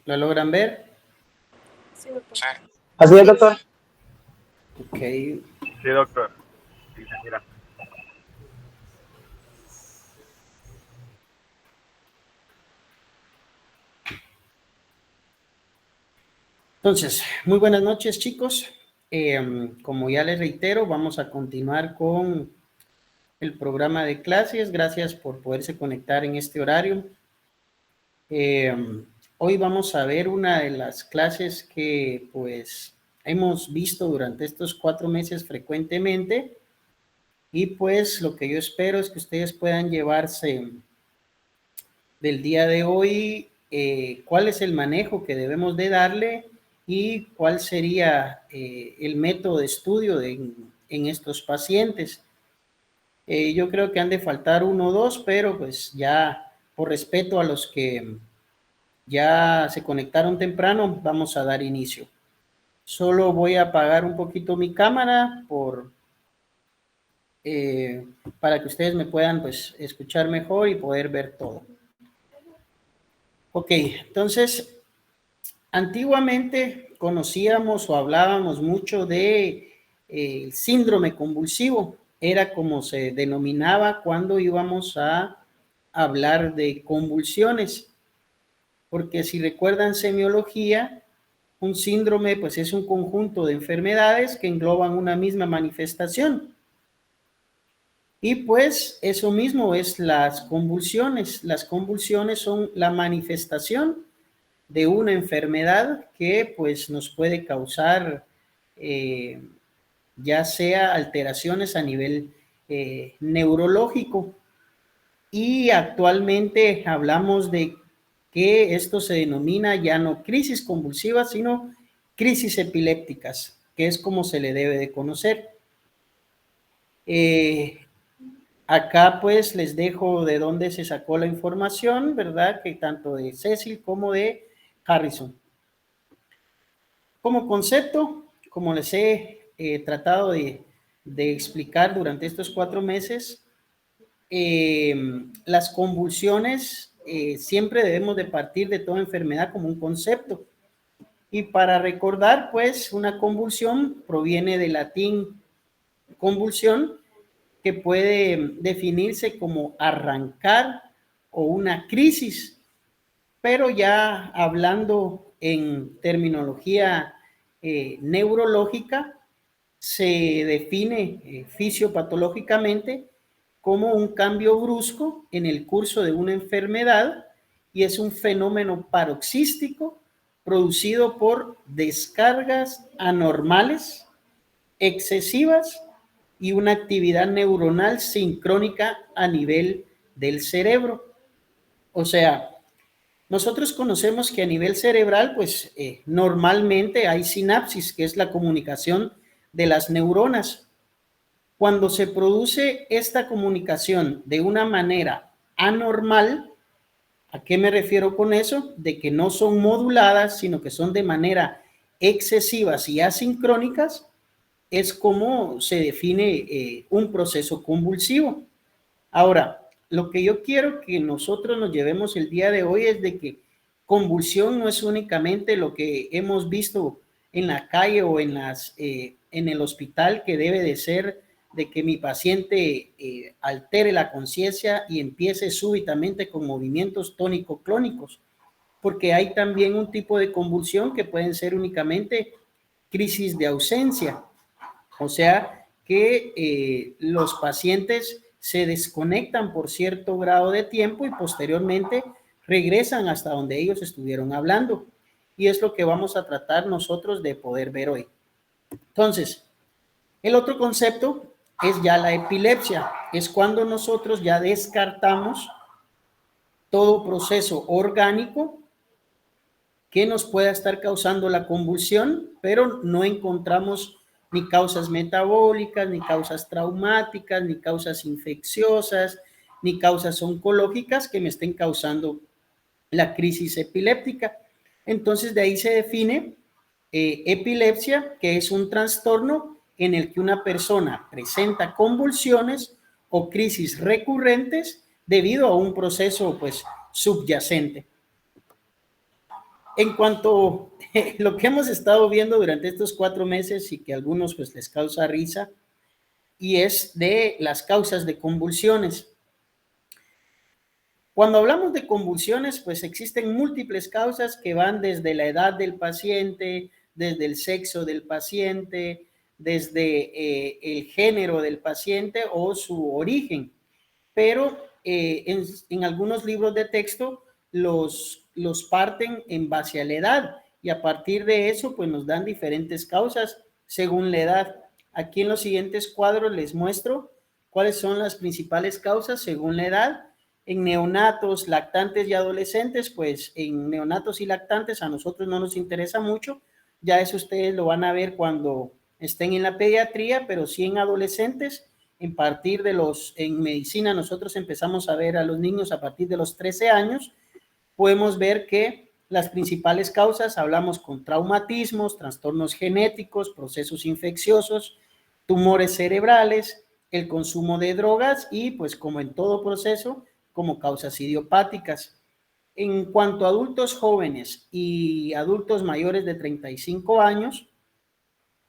¿Lo logran ver? Sí, doctor. Sí. Así es, doctor. Ok. Sí, doctor. Sí, mira. Entonces, muy buenas noches, chicos. Como ya les reitero, vamos a continuar con el programa de clases. Gracias por poderse conectar en este horario. Hoy vamos a ver una de las clases que pues hemos visto durante estos 4 meses frecuentemente, y pues lo que yo espero es que ustedes puedan llevarse del día de hoy cuál es el manejo que debemos de darle y cuál sería el método de estudio en estos pacientes. Yo creo que han de faltar 1 o 2, pero pues ya por respeto a los que ya se conectaron temprano, vamos a dar inicio. Solo voy a apagar un poquito mi cámara para que ustedes me puedan pues escuchar mejor y poder ver todo. Ok, entonces, antiguamente conocíamos o hablábamos mucho de síndrome convulsivo. Era como se denominaba cuando íbamos a hablar de convulsiones. Porque si recuerdan semiología, un síndrome pues es un conjunto de enfermedades que engloban una misma manifestación. Y pues eso mismo es las convulsiones. Las convulsiones son la manifestación de una enfermedad que pues nos puede causar ya sea alteraciones a nivel neurológico. Y actualmente hablamos de que esto se denomina ya no crisis convulsivas, sino crisis epilépticas, que es como se le debe de conocer. Acá pues les dejo de dónde se sacó la información, ¿verdad? Que tanto de Cecil como de Harrison. Como concepto, como les he tratado de explicar durante estos 4 meses, las convulsiones siempre debemos de partir de toda enfermedad como un concepto. Y para recordar, pues, una convulsión proviene del latín convulsión, que puede definirse como arrancar o una crisis, pero ya hablando en terminología neurológica, se define fisiopatológicamente como un cambio brusco en el curso de una enfermedad, y es un fenómeno paroxístico producido por descargas anormales, excesivas y una actividad neuronal sincrónica a nivel del cerebro. O sea, nosotros conocemos que a nivel cerebral, pues normalmente hay sinapsis, que es la comunicación de las neuronas. Cuando se produce esta comunicación de una manera anormal, ¿a qué me refiero con eso? De que no son moduladas, sino que son de manera excesivas y asincrónicas, es como se define un proceso convulsivo. Ahora, lo que yo quiero que nosotros nos llevemos el día de hoy es de que convulsión no es únicamente lo que hemos visto en la calle o en el hospital, que debe de ser de que mi paciente altere la conciencia y empiece súbitamente con movimientos tónico-clónicos, porque hay también un tipo de convulsión que pueden ser únicamente crisis de ausencia, o sea que los pacientes se desconectan por cierto grado de tiempo y posteriormente regresan hasta donde ellos estuvieron hablando, y es lo que vamos a tratar nosotros de poder ver hoy. Entonces, el otro concepto es ya la epilepsia. Es cuando nosotros ya descartamos todo proceso orgánico que nos pueda estar causando la convulsión, pero no encontramos ni causas metabólicas, ni causas traumáticas, ni causas infecciosas, ni causas oncológicas que me estén causando la crisis epiléptica. Entonces, de ahí se define epilepsia, que es un trastorno en el que una persona presenta convulsiones o crisis recurrentes debido a un proceso pues subyacente. En cuanto a lo que hemos estado viendo durante estos 4 meses y que a algunos pues les causa risa, y es de las causas de convulsiones. Cuando hablamos de convulsiones, pues existen múltiples causas que van desde la edad del paciente, desde el sexo del paciente, desde el género del paciente o su origen. Pero en algunos libros de texto los parten en base a la edad y a partir de eso pues nos dan diferentes causas según la edad. Aquí en los siguientes cuadros les muestro cuáles son las principales causas según la edad. En neonatos, lactantes y adolescentes, pues en neonatos y lactantes a nosotros no nos interesa mucho, ya eso ustedes lo van a ver cuando estén en la pediatría, pero sí en adolescentes. En partir de en medicina nosotros empezamos a ver a los niños a partir de los 13 años, podemos ver que las principales causas, hablamos con traumatismos, trastornos genéticos, procesos infecciosos, tumores cerebrales, el consumo de drogas y pues como en todo proceso, como causas idiopáticas. En cuanto a adultos jóvenes y adultos mayores de 35 años,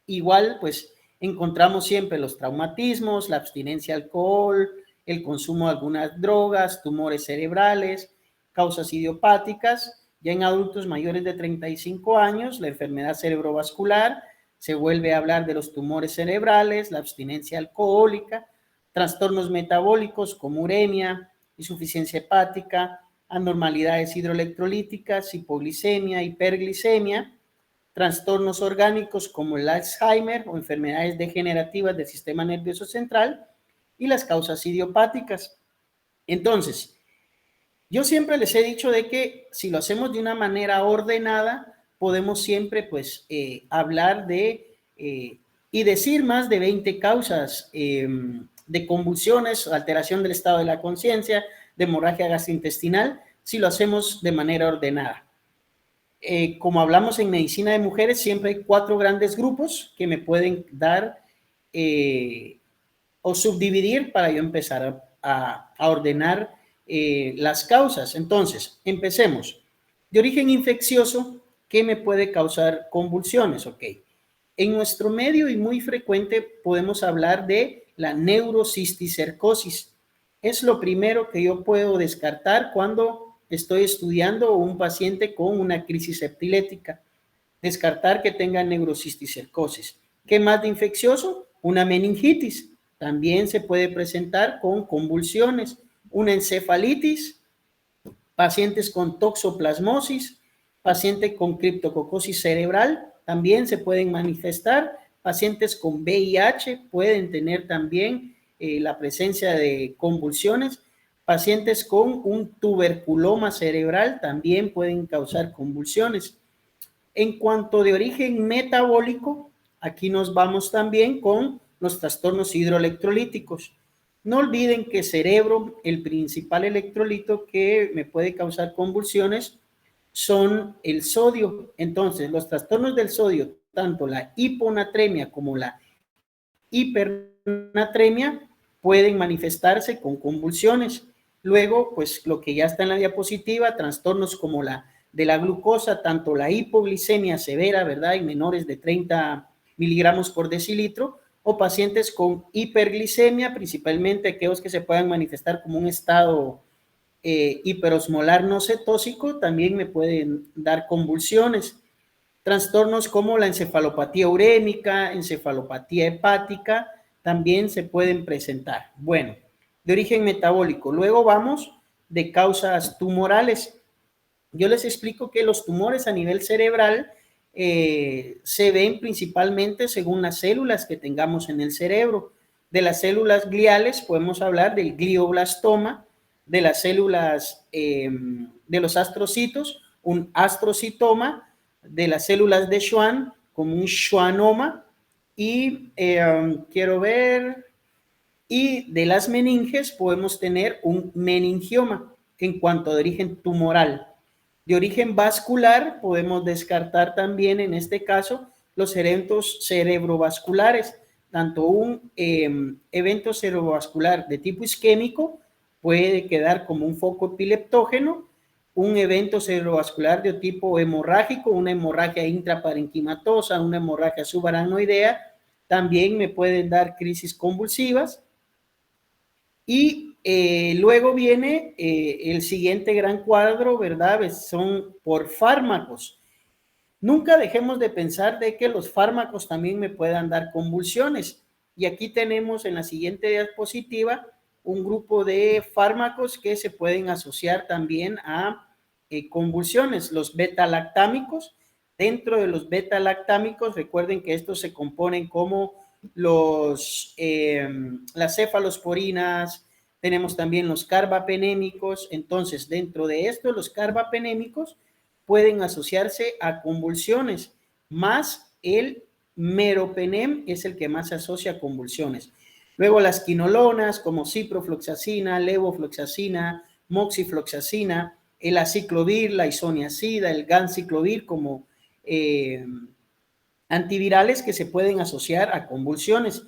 igual pues encontramos siempre los traumatismos, la abstinencia al alcohol, el consumo de algunas drogas, tumores cerebrales, causas idiopáticas. Ya en adultos mayores de 35 años, la enfermedad cerebrovascular, se vuelve a hablar de los tumores cerebrales, la abstinencia alcohólica, trastornos metabólicos como uremia, insuficiencia hepática, anormalidades hidroelectrolíticas, hipoglicemia, hiperglicemia, trastornos orgánicos como el Alzheimer o enfermedades degenerativas del sistema nervioso central y las causas idiopáticas. Entonces, yo siempre les he dicho de que si lo hacemos de una manera ordenada, podemos siempre pues hablar de y decir más de 20 causas de convulsiones, alteración del estado de la conciencia, de hemorragia gastrointestinal, si lo hacemos de manera ordenada. Como hablamos en medicina de mujeres, siempre hay 4 grandes grupos que me pueden dar o subdividir para yo empezar a ordenar las causas. Entonces, empecemos. De origen infeccioso, ¿qué me puede causar convulsiones? Ok. En nuestro medio y muy frecuente podemos hablar de la neurocisticercosis. Es lo primero que yo puedo descartar cuando estoy estudiando un paciente con una crisis epilética. Descartar que tenga neurocisticercosis. ¿Qué más de infeccioso? Una meningitis. También se puede presentar con convulsiones. Una encefalitis, pacientes con toxoplasmosis, paciente con criptococosis cerebral también se pueden manifestar. Pacientes con VIH pueden tener también la presencia de convulsiones. Pacientes con un tuberculoma cerebral también pueden causar convulsiones. En cuanto de origen metabólico, aquí nos vamos también con los trastornos hidroelectrolíticos. No olviden que cerebro, el principal electrolito que me puede causar convulsiones son el sodio. Entonces, los trastornos del sodio, tanto la hiponatremia como la hipernatremia, pueden manifestarse con convulsiones. Luego, pues lo que ya está en la diapositiva, trastornos como la de la glucosa, tanto la hipoglicemia severa, ¿verdad? En menores de 30 miligramos por decilitro, o pacientes con hiperglicemia, principalmente aquellos que se puedan manifestar como un estado hiperosmolar no cetóxico, también me pueden dar convulsiones. Trastornos como la encefalopatía urémica, encefalopatía hepática, también se pueden presentar. Bueno, de origen metabólico. Luego vamos de causas tumorales. Yo les explico que los tumores a nivel cerebral se ven principalmente según las células que tengamos en el cerebro. De las células gliales podemos hablar del glioblastoma, de las células de los astrocitos, un astrocitoma, de las células de Schwann, como un schwannoma, y quiero ver, y de las meninges podemos tener un meningioma en cuanto a origen tumoral. De origen vascular podemos descartar también en este caso los eventos cerebrovasculares, tanto un evento cerebrovascular de tipo isquémico puede quedar como un foco epileptógeno un evento cerebrovascular de tipo hemorrágico, una hemorragia intraparenquimatosa, una hemorragia subaracnoidea, también me pueden dar crisis convulsivas. Y luego viene el siguiente gran cuadro, ¿verdad? Son por fármacos. Nunca dejemos de pensar de que los fármacos también me puedan dar convulsiones. Y aquí tenemos en la siguiente diapositiva un grupo de fármacos que se pueden asociar también a convulsiones. Los beta-lactámicos. Dentro de los beta-lactámicos, recuerden que estos se componen como las cefalosporinas, tenemos también los carbapenémicos. Entonces, dentro de esto, los carbapenémicos pueden asociarse a convulsiones, más el meropenem es el que más se asocia a convulsiones. Luego las quinolonas como ciprofloxacina, levofloxacina, moxifloxacina, el aciclovir, la isoniazida, el ganciclovir como antivirales que se pueden asociar a convulsiones.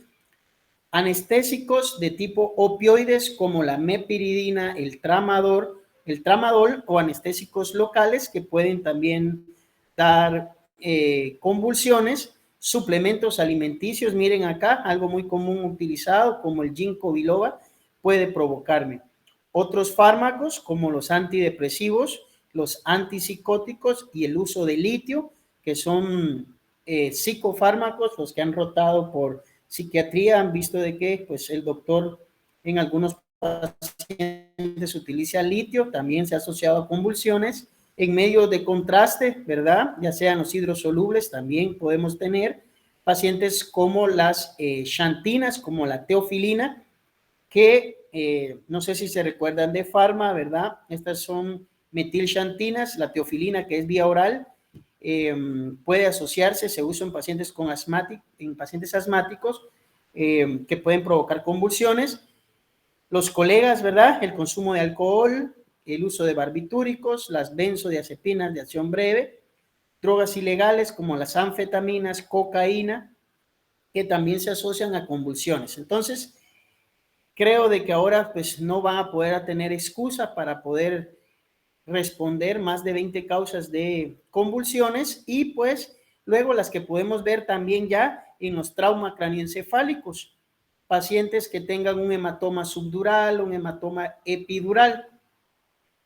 Anestésicos de tipo opioides como la mepiridina, el tramadol o anestésicos locales que pueden también dar convulsiones. Suplementos alimenticios, miren acá, algo muy común utilizado como el ginkgo biloba puede provocarme. Otros fármacos como los antidepresivos, los antipsicóticos y el uso de litio, que son psicofármacos, los que han rotado por psiquiatría, han visto de que pues el doctor en algunos pacientes utiliza litio, también se ha asociado a convulsiones. En medio de contraste, ¿verdad? Ya sean los hidrosolubles, también podemos tener pacientes como las xantinas, como la teofilina, que no sé si se recuerdan de Pharma, ¿verdad? Estas son metilxantinas, la teofilina que es vía oral, puede asociarse, se usa en pacientes asmáticos que pueden provocar convulsiones. Los colegas, ¿verdad? El consumo de alcohol, el uso de barbitúricos, las benzodiazepinas de acción breve, drogas ilegales como las anfetaminas, cocaína, que también se asocian a convulsiones. Entonces, creo de que ahora pues no van a poder tener excusa para poder responder más de 20 causas de convulsiones y pues luego las que podemos ver también ya en los traumas cranioencefálicos, pacientes que tengan un hematoma subdural, un hematoma epidural.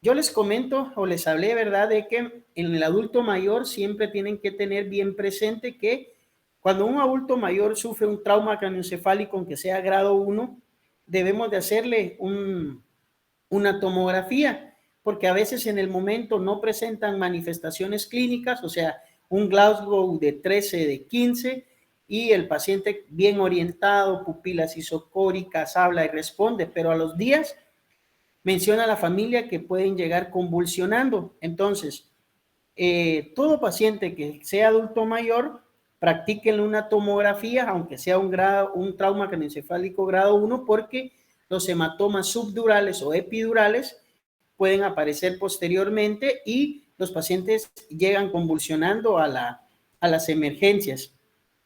Yo les comento o les hablé, ¿verdad?, de que en el adulto mayor siempre tienen que tener bien presente que cuando un adulto mayor sufre un trauma cranioencefálico, aunque sea grado 1, debemos de hacerle una tomografía, porque a veces en el momento no presentan manifestaciones clínicas, o sea, un Glasgow de 13, de 15, y el paciente bien orientado, pupilas isocóricas, habla y responde, pero a los días menciona a la familia que pueden llegar convulsionando. Entonces, todo paciente que sea adulto mayor, practíquenle una tomografía, aunque sea un trauma cranioencefálico grado 1, porque los hematomas subdurales o epidurales pueden aparecer posteriormente y los pacientes llegan convulsionando a las emergencias.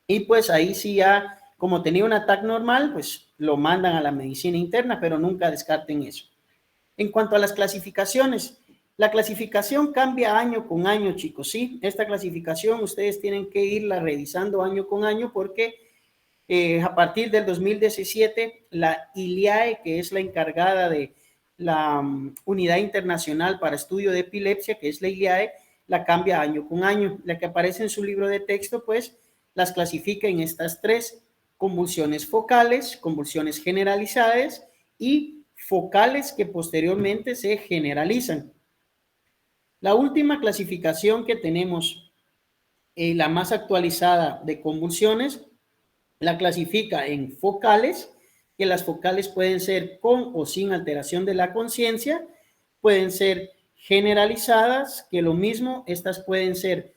Y pues ahí sí ya, como tenía un ataque normal, pues lo mandan a la medicina interna, pero nunca descarten eso. En cuanto a las clasificaciones, la clasificación cambia año con año, chicos, ¿sí? Esta clasificación ustedes tienen que irla revisando año con año porque a partir del 2017, la ILIAE, que es la encargada de la Unidad Internacional para Estudio de Epilepsia, que es la ILIAE, la cambia año con año. La que aparece en su libro de texto, pues, las clasifica en estas tres: convulsiones focales, convulsiones generalizadas y focales que posteriormente se generalizan. La última clasificación que tenemos, la más actualizada de convulsiones, la clasifica en focales, que las focales pueden ser con o sin alteración de la conciencia, pueden ser generalizadas, que lo mismo, estas pueden ser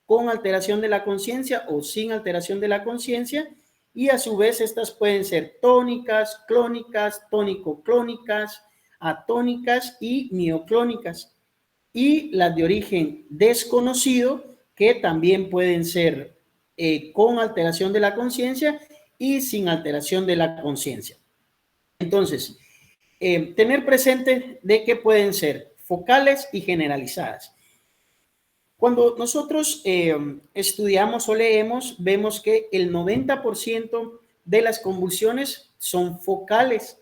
con alteración de la conciencia o sin alteración de la conciencia, y a su vez estas pueden ser tónicas, clónicas, tónico-clónicas, atónicas y mioclónicas. Y las de origen desconocido, que también pueden ser con alteración de la conciencia y sin alteración de la conciencia. Entonces, tener presente de que pueden ser focales y generalizadas. Cuando nosotros estudiamos o leemos, vemos que el 90% de las convulsiones son focales,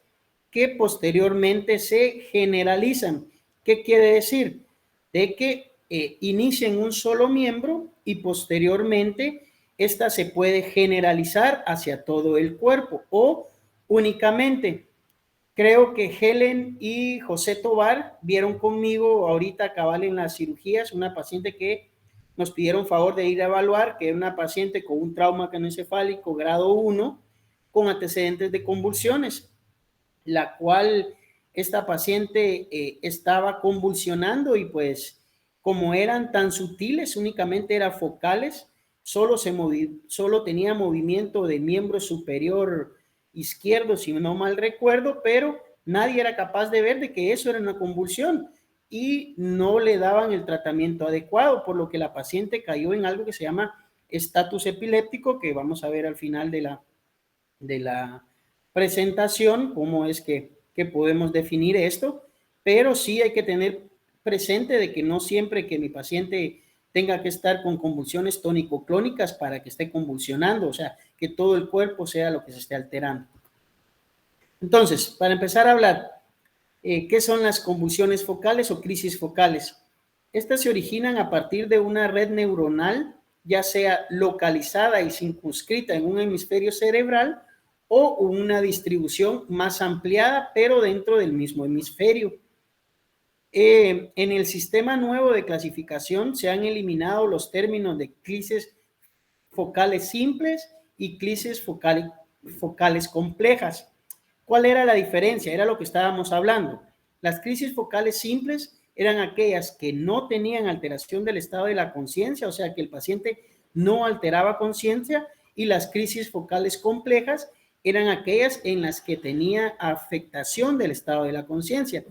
que posteriormente se generalizan. ¿Qué quiere decir? De que inicia en un solo miembro y posteriormente esta se puede generalizar hacia todo el cuerpo o únicamente. Creo que Helen y José Tobar vieron conmigo ahorita cabal en las cirugías una paciente que nos pidieron favor de ir a evaluar, que era una paciente con un trauma craneoencefálico grado 1 con antecedentes de convulsiones, la cual esta paciente estaba convulsionando y pues como eran tan sutiles, únicamente eran focales, solo tenía movimiento de miembro superior izquierdo, si no mal recuerdo, pero nadie era capaz de ver de que eso era una convulsión y no le daban el tratamiento adecuado, por lo que la paciente cayó en algo que se llama estatus epiléptico, que vamos a ver al final de la presentación, cómo es que podemos definir esto, pero sí hay que tener presente de que no siempre que mi paciente tenga que estar con convulsiones tónico-clónicas para que esté convulsionando, o sea, que todo el cuerpo sea lo que se esté alterando. Entonces, para empezar a hablar, ¿qué son las convulsiones focales o crisis focales? Estas se originan a partir de una red neuronal, ya sea localizada y circunscrita en un hemisferio cerebral o una distribución más ampliada, pero dentro del mismo hemisferio. En el sistema nuevo de clasificación se han eliminado los términos de crisis focales simples y crisis focales complejas. ¿Cuál era la diferencia? Era lo que estábamos hablando. Las crisis focales simples eran aquellas que no tenían alteración del estado de la conciencia, o sea que el paciente no alteraba conciencia, y las crisis focales complejas eran aquellas en las que tenía afectación del estado de la conciencia.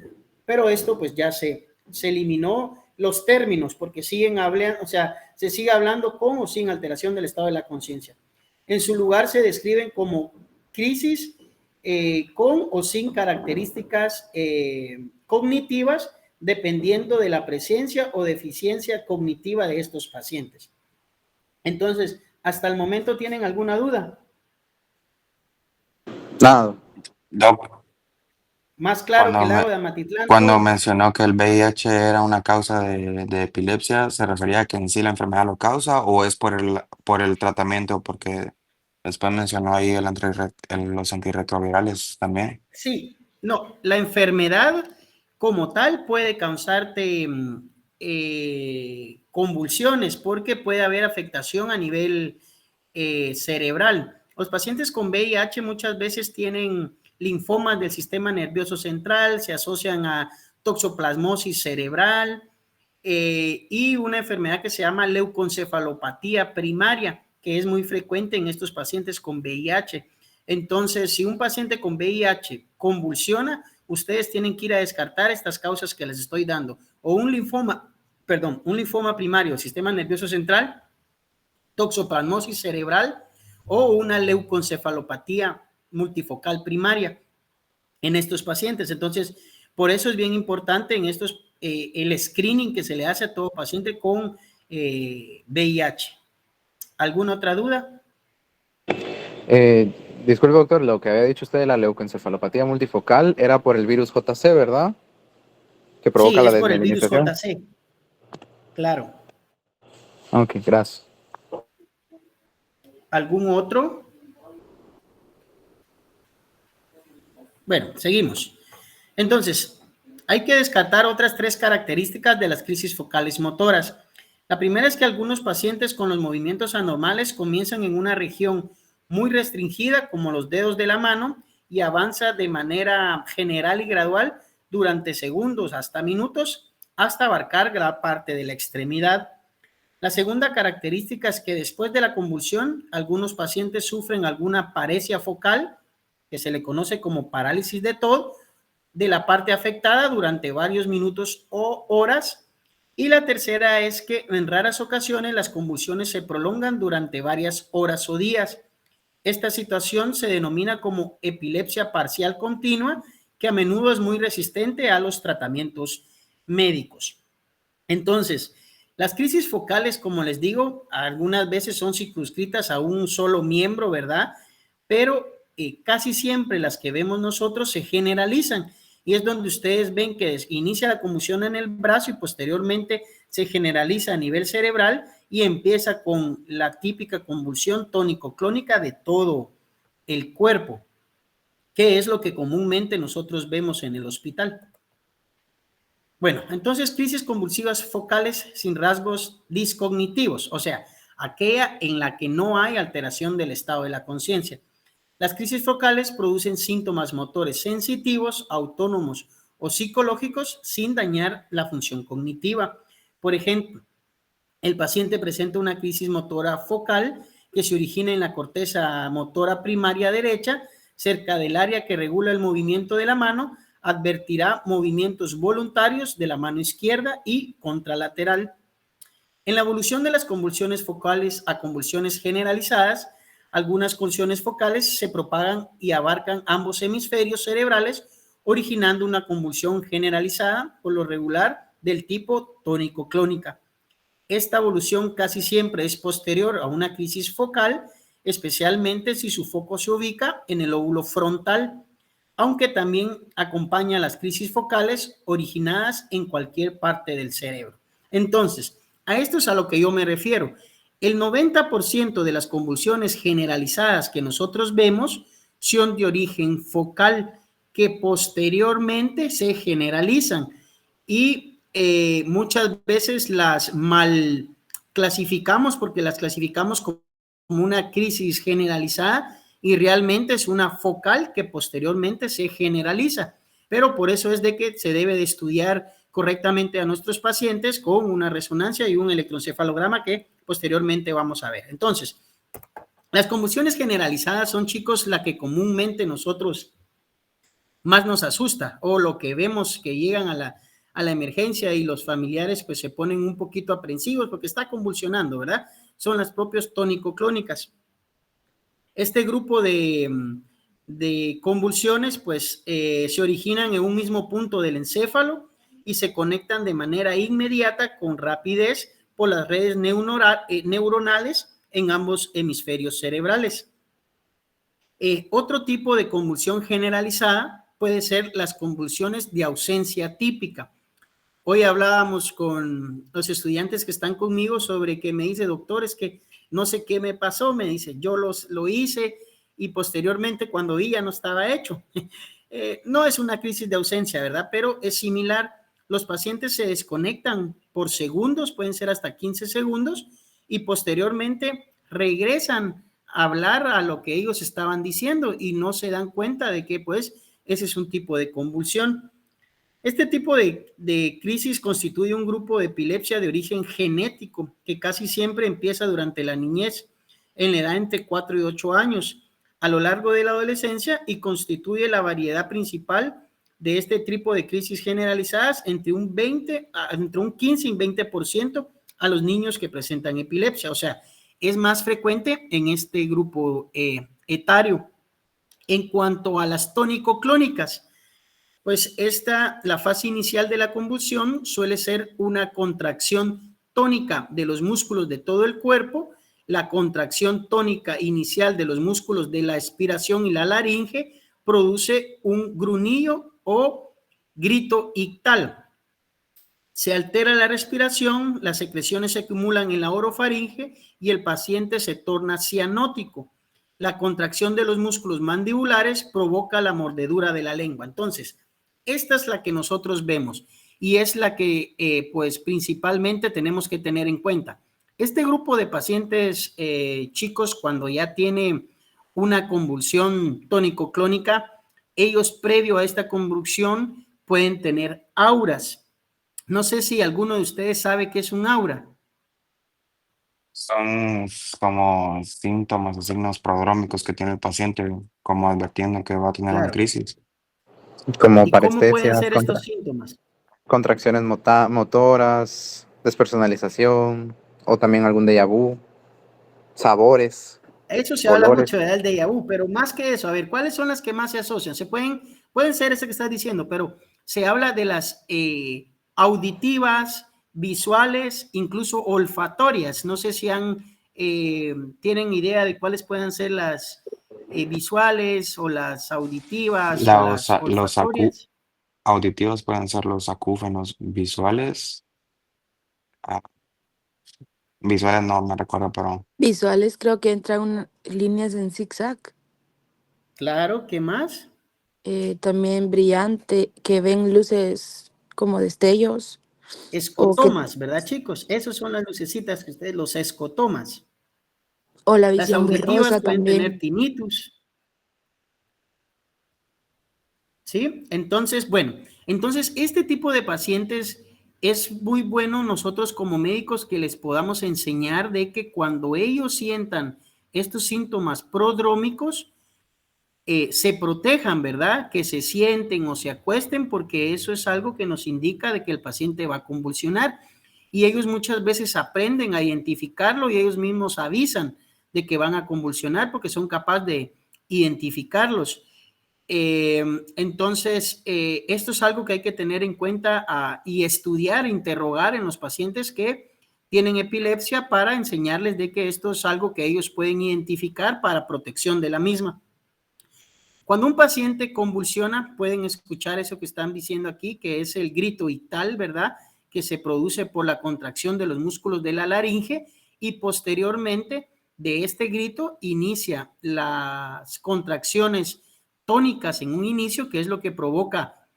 Pero esto pues ya se eliminó los términos porque siguen hablando, o sea, se sigue hablando con o sin alteración del estado de la conciencia. En su lugar se describen como crisis con o sin características cognitivas, dependiendo de la presencia o deficiencia cognitiva de estos pacientes. Entonces, ¿hasta el momento tienen alguna duda? Nada. Doc, Más claro que el cuando, lago de Amatitlán. cuando todo. mencionó que el VIH era una causa de epilepsia, ¿se refería a que en sí la enfermedad lo causa o es por el tratamiento? Porque después mencionó ahí los antirretrovirales también. Sí, no, la enfermedad como tal puede causarte convulsiones porque puede haber afectación a nivel cerebral. Los pacientes con VIH muchas veces tienen linfomas del sistema nervioso central, se asocian a toxoplasmosis cerebral y una enfermedad que se llama leucoencefalopatía primaria, que es muy frecuente en estos pacientes con VIH. Entonces, si un paciente con VIH convulsiona, ustedes tienen que ir a descartar estas causas que les estoy dando, o un linfoma primario del sistema nervioso central, toxoplasmosis cerebral o una leucoencefalopatía multifocal primaria en estos pacientes. Entonces, por eso es bien importante en estos el screening que se le hace a todo paciente con VIH. ¿Alguna otra duda? Disculpe, doctor, lo que había dicho usted de la leucoencefalopatía multifocal era por el virus JC, ¿verdad? Que provoca Sí, la es por el virus desmielinización. JC. Claro. Ok, gracias. ¿Algún otro? Bueno, seguimos. Entonces, hay que descartar otras 3 características de las crisis focales motoras. La primera es que algunos pacientes con los movimientos anormales comienzan en una región muy restringida, como los dedos de la mano, y avanza de manera general y gradual durante segundos hasta minutos, hasta abarcar gran parte de la extremidad. La segunda característica es que después de la convulsión, algunos pacientes sufren alguna paresia focal, que se le conoce como parálisis de Todd, de la parte afectada durante varios minutos o horas. Y la tercera es que en raras ocasiones las convulsiones se prolongan durante varias horas o días. Esta situación se denomina como epilepsia parcial continua, que a menudo es muy resistente a los tratamientos médicos. Entonces, las crisis focales, como les digo, algunas veces son circunscritas a un solo miembro, ¿verdad? Pero casi siempre las que vemos nosotros se generalizan y es donde ustedes ven que inicia la convulsión en el brazo y posteriormente se generaliza a nivel cerebral y empieza con la típica convulsión tónico-clónica de todo el cuerpo, que es lo que comúnmente nosotros vemos en el hospital. Bueno, entonces crisis convulsivas focales sin rasgos discognitivos, o sea, aquella en la que no hay alteración del estado de la conciencia. Las crisis focales producen síntomas motores sensitivos, autónomos o psicológicos sin dañar la función cognitiva. Por ejemplo, el paciente presenta una crisis motora focal que se origina en la corteza motora primaria derecha, cerca del área que regula el movimiento de la mano, advertirá movimientos voluntarios de la mano izquierda y contralateral. En la evolución de las convulsiones focales a convulsiones generalizadas, algunas convulsiones focales se propagan y abarcan ambos hemisferios cerebrales, originando una convulsión generalizada, por lo regular del tipo tónico-clónica. Esta evolución casi siempre es posterior a una crisis focal, especialmente si su foco se ubica en el lóbulo frontal, aunque también acompaña las crisis focales originadas en cualquier parte del cerebro. Entonces, a esto es a lo que yo me refiero. El 90% de las convulsiones generalizadas que nosotros vemos son de origen focal, que posteriormente se generalizan y muchas veces las mal clasificamos porque las clasificamos como una crisis generalizada y realmente es una focal que posteriormente se generaliza. Pero por eso es de que se debe de estudiar correctamente a nuestros pacientes con una resonancia y un electroencefalograma que posteriormente vamos a ver. Entonces, las convulsiones generalizadas son, chicos, la que comúnmente nosotros más nos asusta o lo que vemos que llegan a la emergencia y los familiares pues se ponen un poquito aprensivos porque está convulsionando, ¿verdad? Son las propias tónico-clónicas. Este grupo de convulsiones pues se originan en un mismo punto del encéfalo y se conectan de manera inmediata con rapidez por las redes neuronales en ambos hemisferios cerebrales. Otro tipo de convulsión generalizada puede ser las convulsiones de ausencia típica. Hoy hablábamos con los estudiantes que están conmigo sobre que me dice, doctor, es que no sé qué me pasó, me dice, yo lo hice y posteriormente cuando vi ya no estaba hecho. No es una crisis de ausencia, ¿verdad? Pero es similar. Los pacientes se desconectan por segundos, pueden ser hasta 15 segundos, y posteriormente regresan a hablar a lo que ellos estaban diciendo y no se dan cuenta de que pues ese es un tipo de convulsión. Este tipo de crisis constituye un grupo de epilepsia de origen genético que casi siempre empieza durante la niñez, en la edad entre 4 y 8 años, a lo largo de la adolescencia y constituye la variedad principal de este tipo de crisis generalizadas entre un 15 y un 20% a los niños que presentan epilepsia. O sea, es más frecuente en este grupo etario. En cuanto a las tónico-clónicas, pues la fase inicial de la convulsión suele ser una contracción tónica de los músculos de todo el cuerpo, la contracción tónica inicial de los músculos de la expiración y la laringe produce un grunhido o grito ictal. Se altera la respiración, las secreciones se acumulan en la orofaringe y el paciente se torna cianótico. La contracción de los músculos mandibulares provoca la mordedura de la lengua. Entonces, esta es la que nosotros vemos y es la que pues principalmente tenemos que tener en cuenta. Este grupo de pacientes chicos, cuando ya tiene una convulsión tónico-clónica, ellos previo a esta convulsión pueden tener auras. No sé si alguno de ustedes sabe qué es un aura. Son como síntomas o signos prodrómicos que tiene el paciente, como advirtiendo que va a tener una Claro. crisis. Como ¿Y cómo pueden parestesias, ser estos síntomas? contracciones motoras, despersonalización, o también algún déjà vu, sabores, Eso se habla olores. mucho del déjà vu, pero más que eso, a ver, ¿cuáles son las que más se asocian? Pueden ser ese que estás diciendo, pero se habla de las auditivas, visuales, incluso olfatorias. No sé si tienen idea de cuáles puedan ser las visuales o las auditivas o las Los olfatorias. auditivos pueden ser los acúfenos visuales. Ah, visuales no me recuerdo, pero Visuales creo que entran líneas en zigzag. Claro, ¿qué más? También brillante, que ven luces como destellos. O, que, Escotomas, ¿verdad, chicos? Esas son las lucecitas que ustedes, los escotomas. o la Las visión auditivas borrosa pueden tener también. tinnitus, ¿sí? Entonces, bueno, entonces este tipo de pacientes es muy bueno nosotros como médicos que les podamos enseñar de que cuando ellos sientan estos síntomas prodrómicos, se protejan, ¿verdad? Que se sienten o se acuesten porque eso es algo que nos indica de que el paciente va a convulsionar y ellos muchas veces aprenden a identificarlo y ellos mismos avisan de que van a convulsionar porque son capaces de identificarlos. Entonces, esto es algo que hay que tener en cuenta y estudiar, interrogar en los pacientes que tienen epilepsia para enseñarles de que esto es algo que ellos pueden identificar para protección de la misma. Cuando un paciente convulsiona, pueden escuchar eso que están diciendo aquí, que es el grito ictal, ¿verdad? Que se produce por la contracción de los músculos de la laringe y posteriormente de este grito inicia las contracciones tónicas en un inicio, que es lo que provoca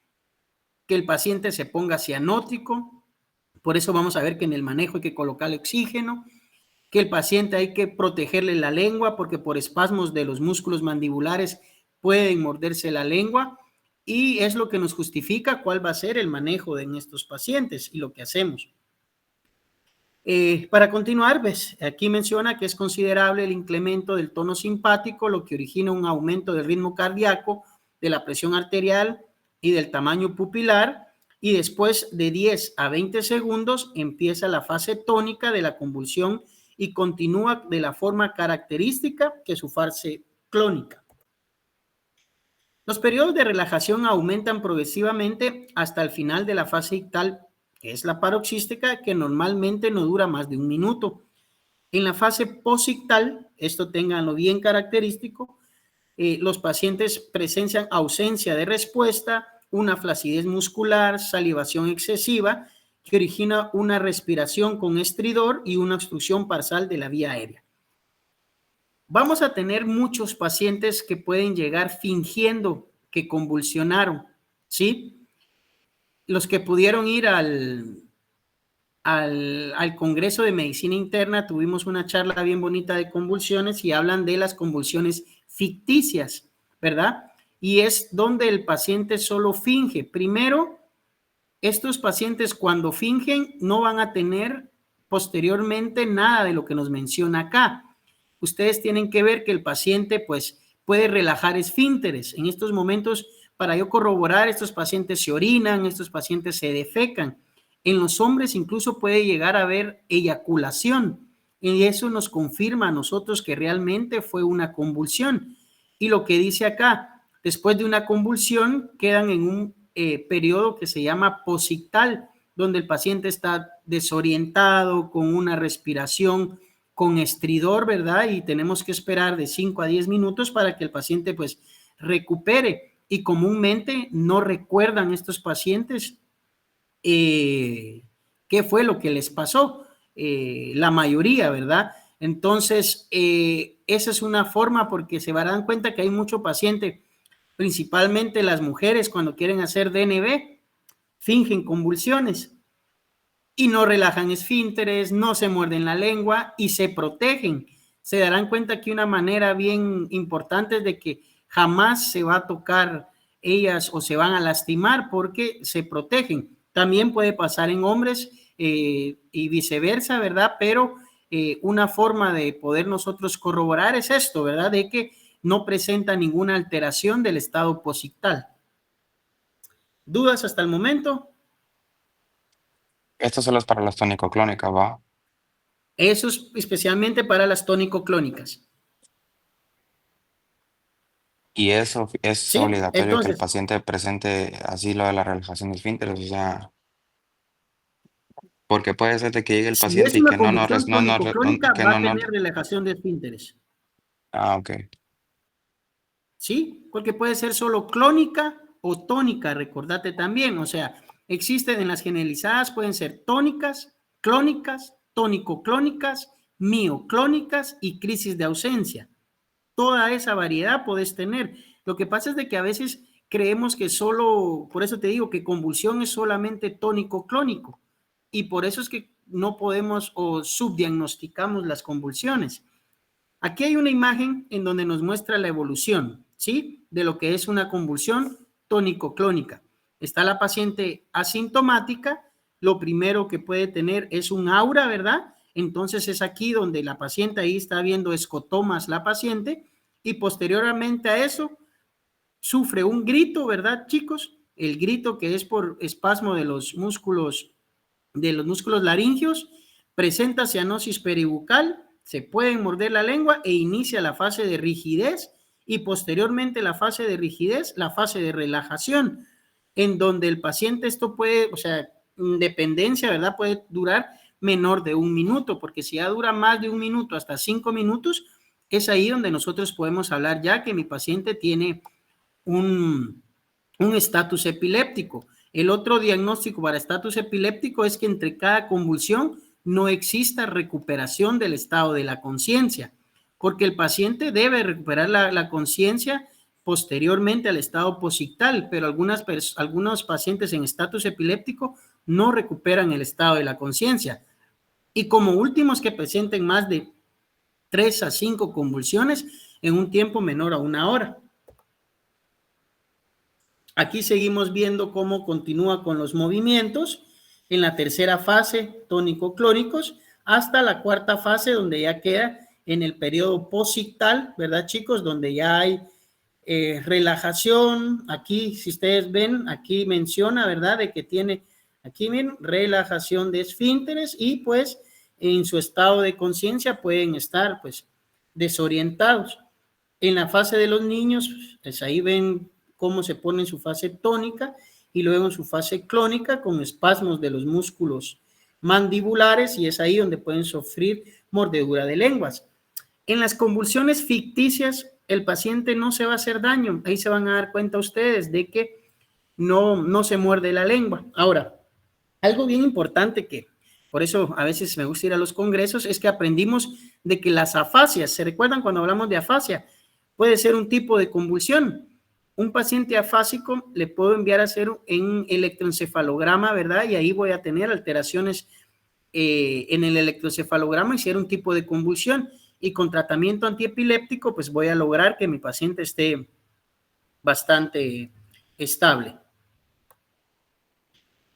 que el paciente se ponga cianótico. Por eso vamos a ver que en el manejo hay que colocarle oxígeno, que el paciente hay que protegerle la lengua porque por espasmos de los músculos mandibulares pueden morderse la lengua y es lo que nos justifica cuál va a ser el manejo en estos pacientes y lo que hacemos. Para continuar, ¿ves? Aquí menciona que es considerable el incremento del tono simpático, lo que origina un aumento del ritmo cardíaco, de la presión arterial y del tamaño pupilar, y después de 10 a 20 segundos empieza la fase tónica de la convulsión y continúa de la forma característica que su fase clónica. Los periodos de relajación aumentan progresivamente hasta el final de la fase ictal, que es la paroxística, que normalmente no dura más de un minuto. En la fase posictal, esto ténganlo bien característico, los pacientes presencian ausencia de respuesta, una flacidez muscular, salivación excesiva, que origina una respiración con estridor y una obstrucción parcial de la vía aérea. Vamos a tener muchos pacientes que pueden llegar fingiendo que convulsionaron, ¿sí? Los que pudieron ir al Congreso de Medicina Interna, tuvimos una charla bien bonita de convulsiones y hablan de las convulsiones ficticias, ¿verdad? Y es donde el paciente solo finge. Primero, estos pacientes cuando fingen no van a tener posteriormente nada de lo que nos menciona acá. Ustedes tienen que ver que el paciente pues puede relajar esfínteres. En estos momentos, para yo corroborar, estos pacientes se orinan, estos pacientes se defecan. En los hombres incluso puede llegar a haber eyaculación y eso nos confirma a nosotros que realmente fue una convulsión. Y lo que dice acá, después de una convulsión quedan en un periodo que se llama posictal, donde el paciente está desorientado, con una respiración con estridor, ¿verdad? Y tenemos que esperar de 5 a 10 minutos para que el paciente pues recupere. Y comúnmente no recuerdan estos pacientes qué fue lo que les pasó, la mayoría, ¿verdad? Entonces, esa es una forma porque se darán cuenta que hay mucho paciente, principalmente las mujeres cuando quieren hacer DNB, fingen convulsiones y no relajan esfínteres, no se muerden la lengua y se protegen. Se darán cuenta que una manera bien importante es de que jamás se va a tocar ellas o se van a lastimar porque se protegen. También puede pasar en hombres y viceversa, ¿verdad? Pero una forma de poder nosotros corroborar es esto, ¿verdad? De que no presenta ninguna alteración del estado posictal. ¿Dudas hasta el momento? esto solo es para las tónico-clónicas, ¿va? Eso es especialmente para las tónico-clónicas. Y eso es ¿Sí? obligatorio que el Entonces, paciente presente así lo de la relajación de esfínteres, o sea, Porque puede ser de que llegue el Si paciente es y una que no nos... convulsión tónico-clónica, que va no a nos... tener relajación de esfínteres. Ah, ok. ¿Sí? Porque puede ser solo clónica o tónica, recordate también. O sea, existen en las generalizadas, pueden ser tónicas, clónicas, tónico-clónicas, mioclónicas y crisis de ausencia. Toda esa variedad puedes tener. Lo que pasa es de que a veces creemos que solo, por eso te digo que convulsión es solamente tónico-clónico. Y por eso es que no podemos o subdiagnosticamos las convulsiones. Aquí hay una imagen en donde nos muestra la evolución, ¿sí? De lo que es una convulsión tónico-clónica. Está la paciente asintomática, lo primero que puede tener es un aura, ¿verdad? Entonces es aquí donde la paciente, ahí está viendo escotomas la paciente, y posteriormente a eso sufre un grito, ¿verdad, chicos? El grito que es por espasmo de los músculos laríngeos, presenta cianosis peribucal, se pueden morder la lengua e inicia la fase de rigidez y posteriormente la fase de rigidez, la fase de relajación, en donde el paciente esto puede, o sea, dependencia, ¿verdad? Puede durar menor de 1 minuto, porque si ya dura más de 1 minuto, hasta 5 minutos, es ahí donde nosotros podemos hablar ya que mi paciente tiene un estatus epiléptico. El otro diagnóstico para estatus epiléptico es que entre cada convulsión no exista recuperación del estado de la conciencia, porque el paciente debe recuperar la conciencia posteriormente al estado posictal, pero algunos pacientes en estatus epiléptico no recuperan el estado de la conciencia. Y como últimos que presenten más de 3 a 5 convulsiones en un tiempo menor a 1 hora. Aquí seguimos viendo cómo continúa con los movimientos en la tercera fase, tónico-clónicos, hasta la cuarta fase, donde ya queda en el periodo posictal, ¿verdad, chicos? Donde ya hay relajación. Aquí, si ustedes ven, aquí menciona, ¿verdad? De que tiene, aquí ven, relajación de esfínteres y pues en su estado de conciencia pueden estar pues desorientados. En la fase de los niños, pues ahí ven cómo se pone en su fase tónica y luego en su fase clónica con espasmos de los músculos mandibulares, y es ahí donde pueden sufrir mordedura de lenguas. En las convulsiones ficticias, el paciente no se va a hacer daño. Ahí se van a dar cuenta ustedes de que no se muerde la lengua. Ahora, algo bien importante que por eso a veces me gusta ir a los congresos es que aprendimos de que las afasias, ¿se recuerdan cuando hablamos de afasia? Puede ser un tipo de convulsión. Un paciente afásico le puedo enviar a hacer en electroencefalograma, ¿verdad? Y ahí voy a tener alteraciones en el electroencefalograma y si era un tipo de convulsión. Y con tratamiento antiepiléptico, pues voy a lograr que mi paciente esté bastante estable.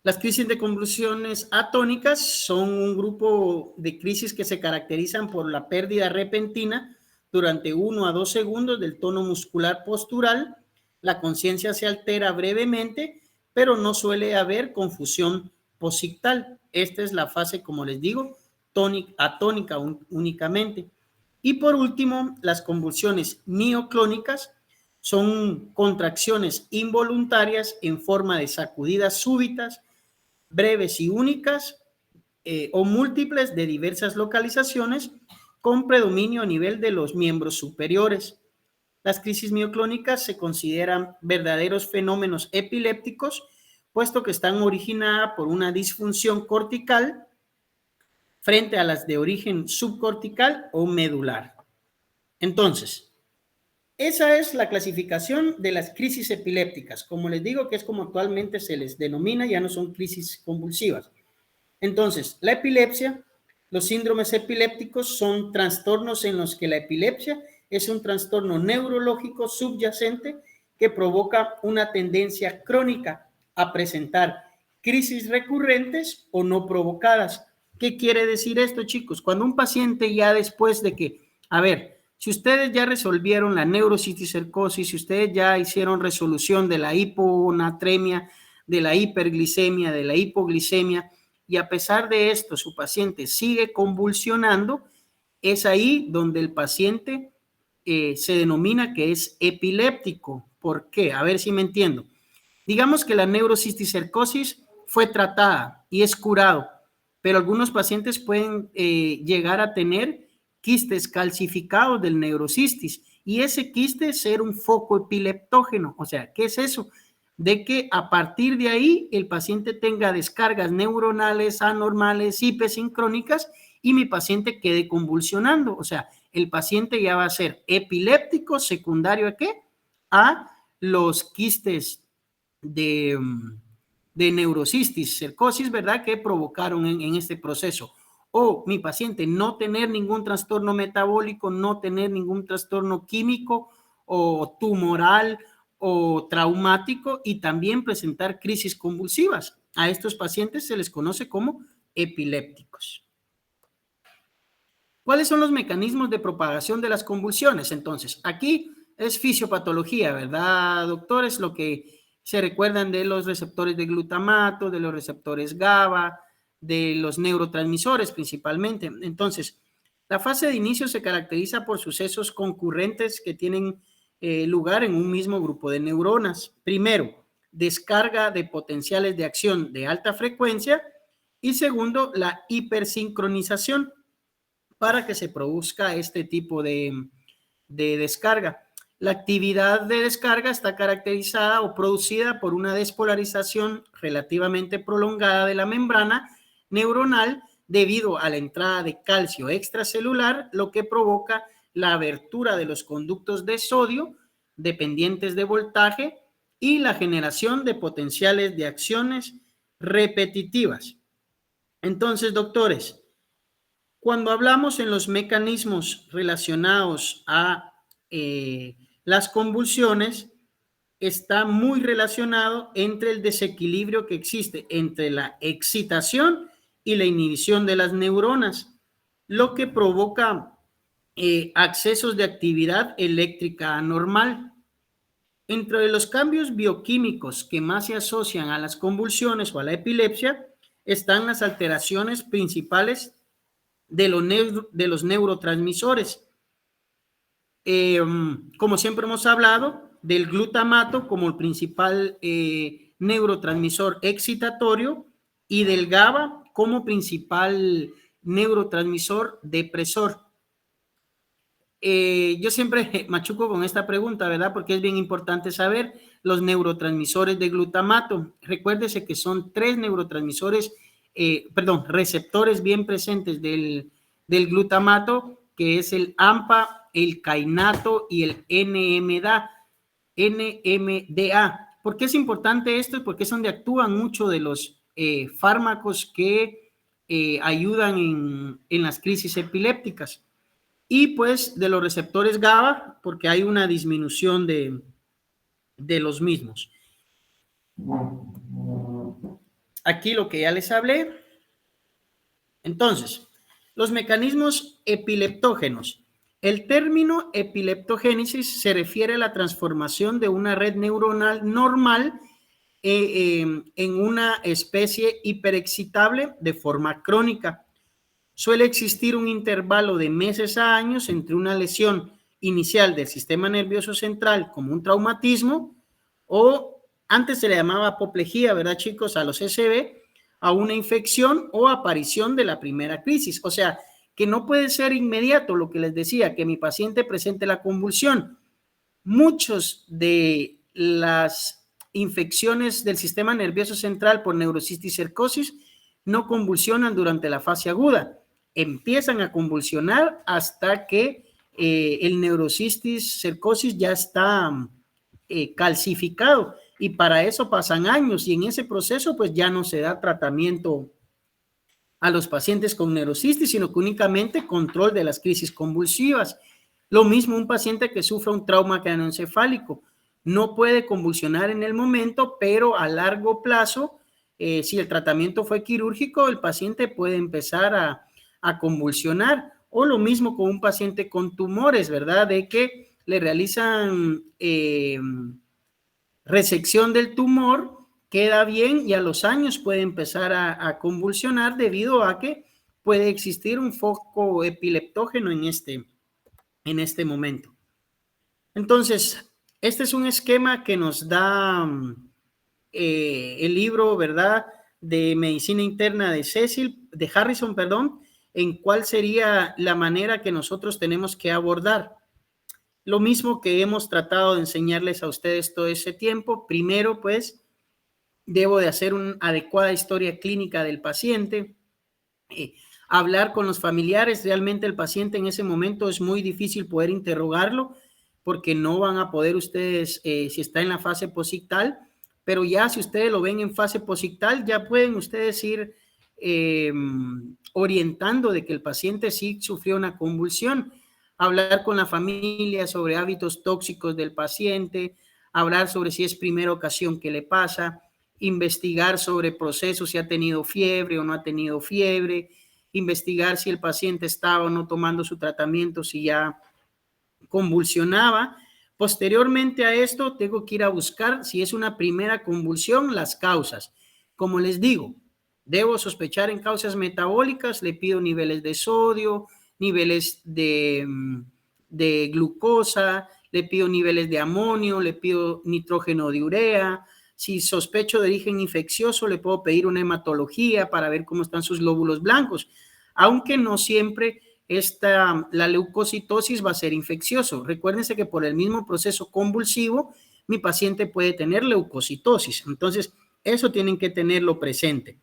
Las crisis de convulsiones atónicas son un grupo de crisis que se caracterizan por la pérdida repentina durante 1 a 2 segundos del tono muscular postural. La conciencia se altera brevemente, pero no suele haber confusión posictal. Esta es la fase, como les digo, atónica únicamente. Y por último, las convulsiones mioclónicas son contracciones involuntarias en forma de sacudidas súbitas, breves y únicas o múltiples de diversas localizaciones con predominio a nivel de los miembros superiores. Las crisis mioclónicas se consideran verdaderos fenómenos epilépticos, puesto que están originadas por una disfunción cortical frente a las de origen subcortical o medular. Entonces, esa es la clasificación de las crisis epilépticas. Como les digo, que es como actualmente se les denomina, ya no son crisis convulsivas. Entonces, la epilepsia, los síndromes epilépticos son trastornos en los que la epilepsia es un trastorno neurológico subyacente que provoca una tendencia crónica a presentar crisis recurrentes o no provocadas. ¿Qué quiere decir esto, chicos? Cuando un paciente ya después de que, a ver, si ustedes ya resolvieron la neurocisticercosis, si ustedes ya hicieron resolución de la hiponatremia, de la hiperglicemia, de la hipoglicemia, y a pesar de esto su paciente sigue convulsionando, es ahí donde el paciente se denomina que es epiléptico. ¿Por qué? A ver si me entiendo. Digamos que la neurocisticercosis fue tratada y es curado, pero algunos pacientes pueden llegar a tener quistes calcificados del neurocistis, y ese quiste ser un foco epileptógeno. O sea, ¿qué es eso? De que a partir de ahí el paciente tenga descargas neuronales anormales, hipersincrónicas, y mi paciente quede convulsionando. O sea, el paciente ya va a ser epiléptico secundario ¿a qué? A los quistes de neurocistis, cercosis, ¿verdad? Que provocaron en este proceso. O mi paciente no tener ningún trastorno metabólico, no tener ningún trastorno químico o tumoral o traumático, y también presentar crisis convulsivas. A estos pacientes se les conoce como epilépticos. ¿Cuáles son los mecanismos de propagación de las convulsiones? Entonces, aquí es fisiopatología, ¿verdad, doctores? Lo que se recuerdan de los receptores de glutamato, de los receptores GABA, de los neurotransmisores principalmente. Entonces, la fase de inicio se caracteriza por sucesos concurrentes que tienen lugar en un mismo grupo de neuronas. Primero, descarga de potenciales de acción de alta frecuencia, y segundo, la hipersincronización para que se produzca este tipo de descarga. La actividad de descarga está caracterizada o producida por una despolarización relativamente prolongada de la membrana neuronal debido a la entrada de calcio extracelular, lo que provoca la abertura de los conductos de sodio dependientes de voltaje y la generación de potenciales de acciones repetitivas. Entonces, doctores, cuando hablamos en los mecanismos relacionados a las convulsiones, está muy relacionado entre el desequilibrio que existe entre la excitación y la inhibición de las neuronas, lo que provoca accesos de actividad eléctrica anormal. Entre los cambios bioquímicos que más se asocian a las convulsiones o a la epilepsia están las alteraciones principales de los neurotransmisores. Como siempre hemos hablado del glutamato como el principal neurotransmisor excitatorio, y del GABA como principal neurotransmisor depresor. Yo siempre machuco con esta pregunta, ¿verdad? Porque es bien importante saber los neurotransmisores de glutamato. Recuérdese que son 3 neurotransmisores, receptores bien presentes del glutamato, que es el AMPA, el kainato y el NMDA. ¿Por qué es importante esto? Porque es donde actúan muchos de los fármacos que ayudan en las crisis epilépticas. Y pues de los receptores GABA, porque hay una disminución de los mismos. Aquí lo que ya les hablé. Entonces, los mecanismos epileptógenos. El término epileptogénesis se refiere a la transformación de una red neuronal normal en una especie hiperexcitable de forma crónica. Suele existir un intervalo de meses a años entre una lesión inicial del sistema nervioso central, como un traumatismo, o antes se le llamaba apoplejía, ¿verdad, chicos? A los SB, a una infección o aparición de la primera crisis. O sea, que no puede ser inmediato, lo que les decía, que mi paciente presente la convulsión. Muchos de las infecciones del sistema nervioso central por neurocistis cercosis no convulsionan durante la fase aguda. Empiezan a convulsionar hasta que el neurocistis cercosis ya está calcificado, y para eso pasan años, y en ese proceso pues ya no se da tratamiento a los pacientes con neurocistis, sino que únicamente control de las crisis convulsivas. Lo mismo un paciente que sufra un trauma craneoencefálico. No puede convulsionar en el momento, pero a largo plazo, si el tratamiento fue quirúrgico, el paciente puede empezar a convulsionar. O lo mismo con un paciente con tumores, ¿verdad? De que le realizan resección del tumor, queda bien, y a los años puede empezar a convulsionar debido a que puede existir un foco epileptógeno en este momento. Entonces, este es un esquema que nos da el libro, ¿verdad? de medicina interna de Harrison, perdón, en cuál sería la manera que nosotros tenemos que abordar. Lo mismo que hemos tratado de enseñarles a ustedes todo ese tiempo. Primero, pues, debo de hacer una adecuada historia clínica del paciente, hablar con los familiares. Realmente el paciente en ese momento es muy difícil poder interrogarlo porque no van a poder ustedes, si está en la fase posictal, pero ya si ustedes lo ven en fase posictal, ya pueden ustedes ir orientando de que el paciente sí sufrió una convulsión. Hablar con la familia sobre hábitos tóxicos del paciente, hablar sobre si es primera ocasión que le pasa, investigar sobre procesos, si ha tenido fiebre o no ha tenido fiebre, investigar si el paciente estaba o no tomando su tratamiento, si ya convulsionaba. Posteriormente a esto, tengo que ir a buscar, si es una primera convulsión, las causas. Como les digo, debo sospechar en causas metabólicas, le pido niveles de sodio, niveles de glucosa, le pido niveles de amonio, le pido nitrógeno de urea. Si sospecho de origen infeccioso, le puedo pedir una hematología para ver cómo están sus glóbulos blancos, aunque no siempre la leucocitosis va a ser infeccioso. Recuérdense que por el mismo proceso convulsivo, mi paciente puede tener leucocitosis. Entonces, eso tienen que tenerlo presente.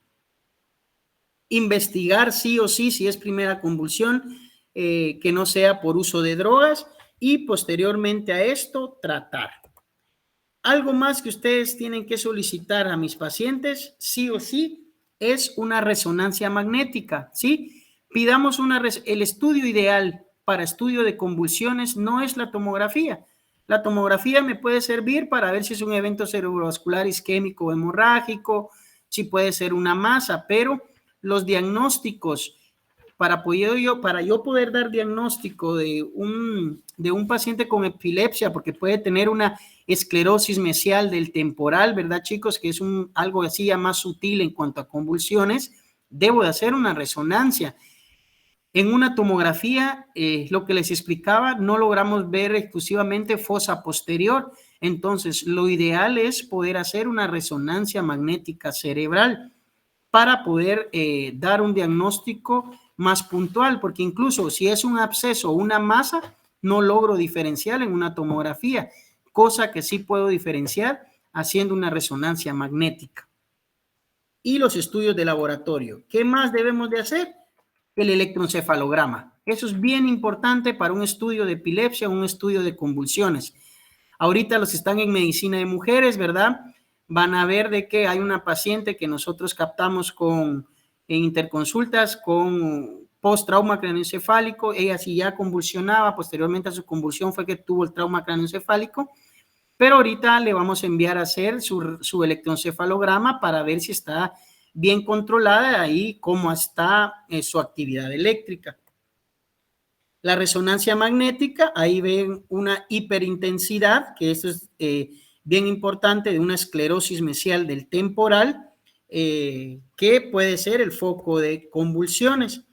Investigar sí o sí, si es primera convulsión, que no sea por uso de drogas, y posteriormente a esto, tratar. Algo más que ustedes tienen que solicitar a mis pacientes, sí o sí, es una resonancia magnética, ¿sí? Pidamos el estudio ideal para estudio de convulsiones no es la tomografía. La tomografía me puede servir para ver si es un evento cerebrovascular isquémico o hemorrágico, si puede ser una masa, pero los diagnósticos para yo poder dar diagnóstico de un paciente con epilepsia, porque puede tener una esclerosis mesial del temporal, ¿verdad, chicos? Que es algo así ya más sutil en cuanto a convulsiones, debo de hacer una resonancia. En una tomografía, lo que les explicaba, no logramos ver exclusivamente fosa posterior. Entonces, lo ideal es poder hacer una resonancia magnética cerebral para poder dar un diagnóstico más puntual, porque incluso si es un absceso o una masa, no logro diferenciar en una tomografía, cosa que sí puedo diferenciar haciendo una resonancia magnética. Y los estudios de laboratorio. ¿Qué más debemos de hacer? El electroencefalograma. Eso es bien importante para un estudio de epilepsia, un estudio de convulsiones. Ahorita los están en medicina de mujeres, ¿verdad? Van a ver de que hay una paciente que nosotros captamos en interconsultas con post-trauma craneoencefálico. Ella sí ya convulsionaba, posteriormente a su convulsión fue que tuvo el trauma craneoencefálico, pero ahorita le vamos a enviar a hacer su electroencefalograma para ver si está bien controlada y cómo está su actividad eléctrica. La resonancia magnética, ahí ven una hiperintensidad, que eso es bien importante, de una esclerosis mesial del temporal, que puede ser el foco de convulsiones.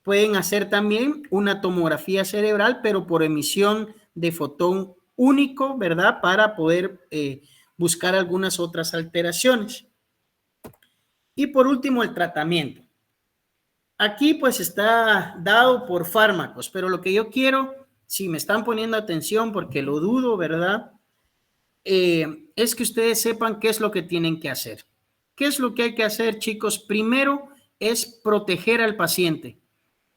Pueden hacer también una tomografía cerebral, pero por emisión de fotón único, ¿verdad? Para poder buscar algunas otras alteraciones. Y por último, el tratamiento. Aquí pues está dado por fármacos, pero lo que yo quiero, si me están poniendo atención, porque lo dudo, ¿verdad? Es que ustedes sepan qué es lo que tienen que hacer. ¿Qué es lo que hay que hacer, chicos? Primero es proteger al paciente.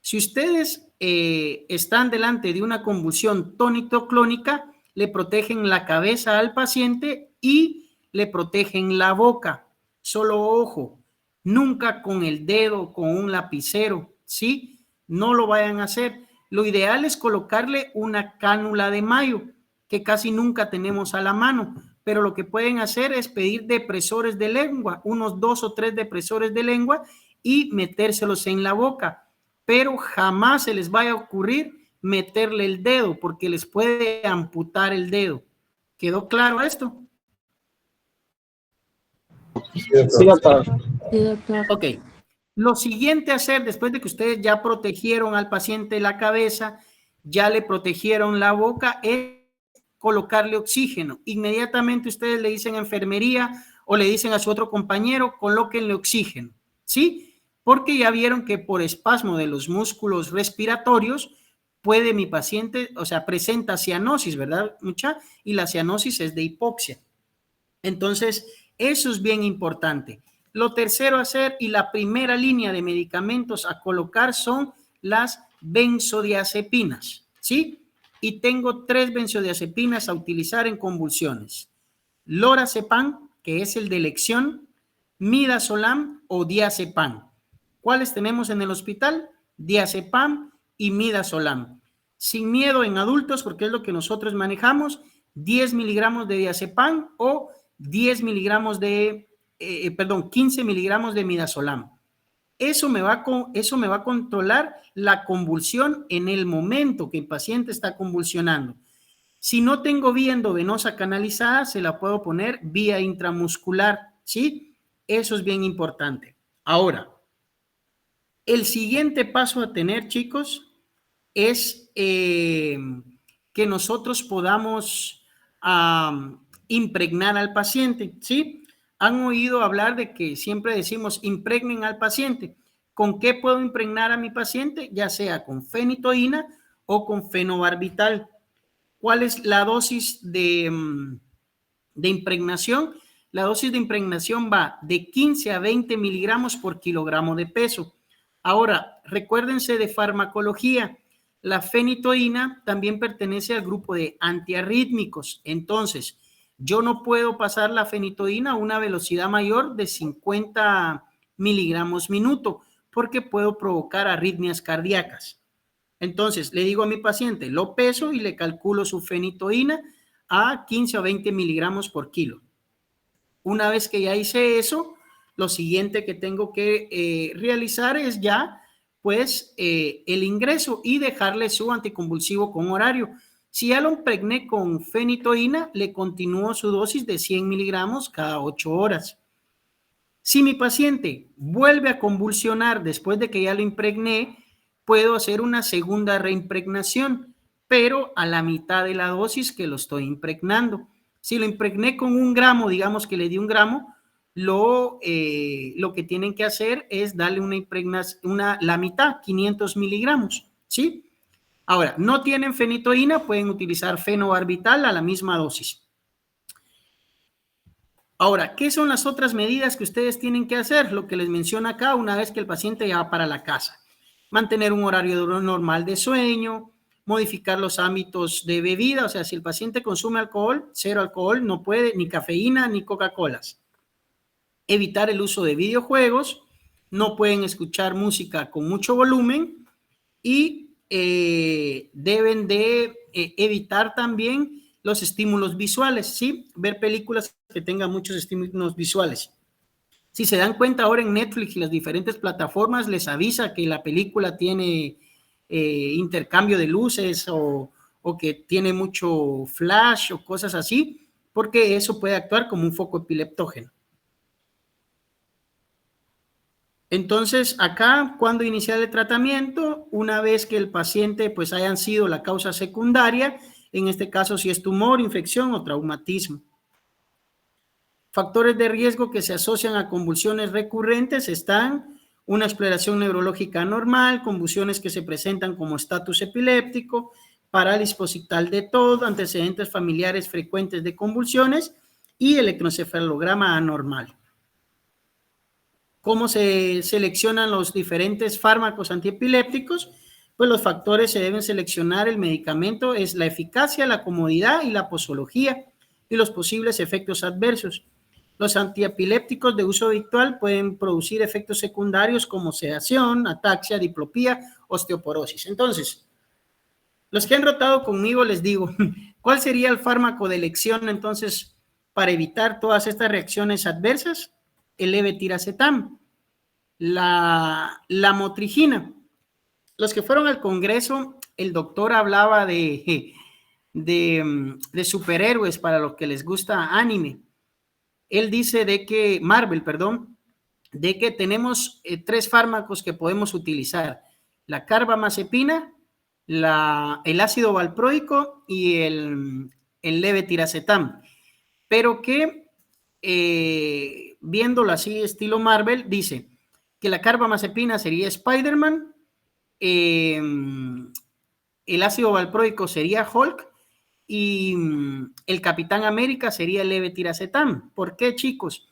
Si ustedes están delante de una convulsión tónico-clónica, le protegen la cabeza al paciente y le protegen la boca. Solo ojo, nunca con el dedo, con un lapicero, ¿sí? No lo vayan a hacer. Lo ideal es colocarle una cánula de mayo, que casi nunca tenemos a la mano, pero lo que pueden hacer es pedir depresores de lengua, unos 2 o 3 depresores de lengua y metérselos en la boca, pero jamás se les vaya a ocurrir meterle el dedo porque les puede amputar el dedo. ¿Quedó claro esto? Sí, doctor. Sí, doctor. Ok. Lo siguiente a hacer, después de que ustedes ya protegieron al paciente la cabeza, ya le protegieron la boca, es colocarle oxígeno. Inmediatamente ustedes le dicen a enfermería, o le dicen a su otro compañero, colóquenle oxígeno, ¿sí? Porque ya vieron que por espasmo de los músculos respiratorios puede mi paciente, o sea, presenta cianosis, ¿verdad, mucha? Y la cianosis es de hipoxia. Entonces, eso es bien importante. Lo tercero a hacer y la primera línea de medicamentos a colocar son las benzodiazepinas, ¿sí? Y tengo 3 benzodiazepinas a utilizar en convulsiones. Lorazepam, que es el de elección, midazolam o diazepam. ¿Cuáles tenemos en el hospital? Diazepam y midazolam. Sin miedo en adultos, porque es lo que nosotros manejamos, 10 miligramos de diazepam o 10 miligramos de, 15 miligramos de midazolam. Eso me va a controlar la convulsión en el momento que el paciente está convulsionando. Si no tengo vía endovenosa canalizada, se la puedo poner vía intramuscular, ¿sí? Eso es bien importante. Ahora, el siguiente paso a tener, chicos, es que nosotros podamos impregnar al paciente, ¿sí? Han oído hablar de que siempre decimos impregnen al paciente. ¿Con qué puedo impregnar a mi paciente? Ya sea con fenitoína o con fenobarbital. ¿Cuál es la dosis de impregnación? La dosis de impregnación va de 15 a 20 miligramos por kilogramo de peso. Ahora, recuérdense de farmacología. La fenitoína también pertenece al grupo de antiarrítmicos. Entonces, yo no puedo pasar la fenitoína a una velocidad mayor de 50 miligramos minuto porque puedo provocar arritmias cardíacas. Entonces, le digo a mi paciente, lo peso y le calculo su fenitoína a 15 o 20 miligramos por kilo. Una vez que ya hice eso, lo siguiente que tengo que realizar es ya, pues, el ingreso y dejarle su anticonvulsivo con horario. Si ya lo impregné con fenitoína, le continúo su dosis de 100 miligramos cada 8 horas. Si mi paciente vuelve a convulsionar después de que ya lo impregné, puedo hacer una segunda reimpregnación, pero a la mitad de la dosis que lo estoy impregnando. Si lo impregné con 1 gramo, digamos que le di 1 gramo, lo que tienen que hacer es darle una impregnación, la mitad, 500 miligramos, ¿sí? Ahora, no tienen fenitoína, pueden utilizar fenobarbital a la misma dosis. Ahora, ¿qué son las otras medidas que ustedes tienen que hacer? Lo que les menciono acá una vez que el paciente ya va para la casa. Mantener un horario normal de sueño, modificar los hábitos de bebida, o sea, si el paciente consume alcohol, 0 alcohol, no puede ni cafeína ni Coca-Colas. Evitar el uso de videojuegos, no pueden escuchar música con mucho volumen y deben de evitar también los estímulos visuales, ¿sí? Ver películas que tengan muchos estímulos visuales. Si se dan cuenta ahora en Netflix y las diferentes plataformas les avisa que la película tiene intercambio de luces o que tiene mucho flash o cosas así, porque eso puede actuar como un foco epileptógeno. Entonces, acá, cuando iniciar el tratamiento, una vez que el paciente pues hayan sido la causa secundaria, en este caso si es tumor, infección o traumatismo. Factores de riesgo que se asocian a convulsiones recurrentes están una exploración neurológica anormal, convulsiones que se presentan como estatus epiléptico, parálisis posictal de TOD, antecedentes familiares frecuentes de convulsiones y electroencefalograma anormal. ¿Cómo se seleccionan los diferentes fármacos antiepilépticos? Pues los factores se deben seleccionar, el medicamento es la eficacia, la comodidad y la posología y los posibles efectos adversos. Los antiepilépticos de uso habitual pueden producir efectos secundarios como sedación, ataxia, diplopía, osteoporosis. Entonces, los que han rotado conmigo les digo, ¿cuál sería el fármaco de elección entonces para evitar todas estas reacciones adversas? El levetiracetam, la motrigina. Los que fueron al congreso, el doctor hablaba de superhéroes para los que les gusta anime. Él dice de que, Marvel, perdón, de que tenemos 3 fármacos que podemos utilizar. La carbamazepina, el ácido valproico y el levetiracetam. Pero que viéndolo así, estilo Marvel, dice que la carbamazepina sería Spider-Man, el ácido valproico sería Hulk y el Capitán América sería el levetiracetam. ¿Por qué, chicos?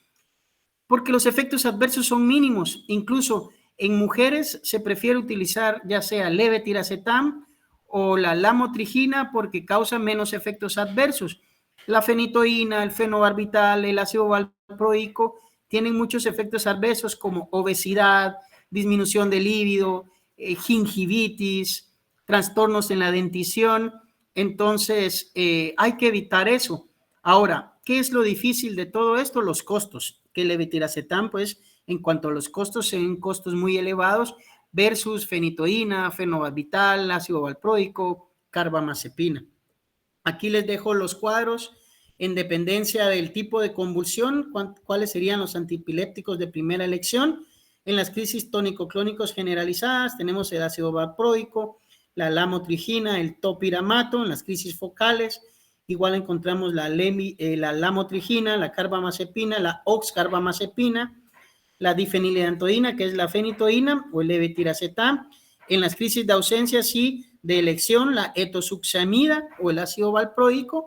Porque los efectos adversos son mínimos. Incluso en mujeres se prefiere utilizar ya sea levetiracetam o la lamotrigina porque causa menos efectos adversos. La fenitoína, el fenobarbital, el ácido valproico tienen muchos efectos adversos como obesidad, disminución de líbido, gingivitis, trastornos en la dentición. Entonces, hay que evitar eso. Ahora, ¿qué es lo difícil de todo esto? Los costos. Que el levetiracetam, pues, en cuanto a los costos, son costos muy elevados versus fenitoína, fenobarbital, ácido valproico, carbamazepina. Aquí les dejo los cuadros en dependencia del tipo de convulsión, cuáles serían los antiepilépticos de primera elección. En las crisis tónico-clónicos generalizadas tenemos el ácido valproico, la lamotrigina, el topiramato. En las crisis focales igual encontramos la lamotrigina, la carbamazepina, la oxcarbamazepina, la difeniledantoína, que es la fenitoína o el levetiracetam. En las crisis de ausencia, sí, de elección, la etosuxamida o el ácido valproico.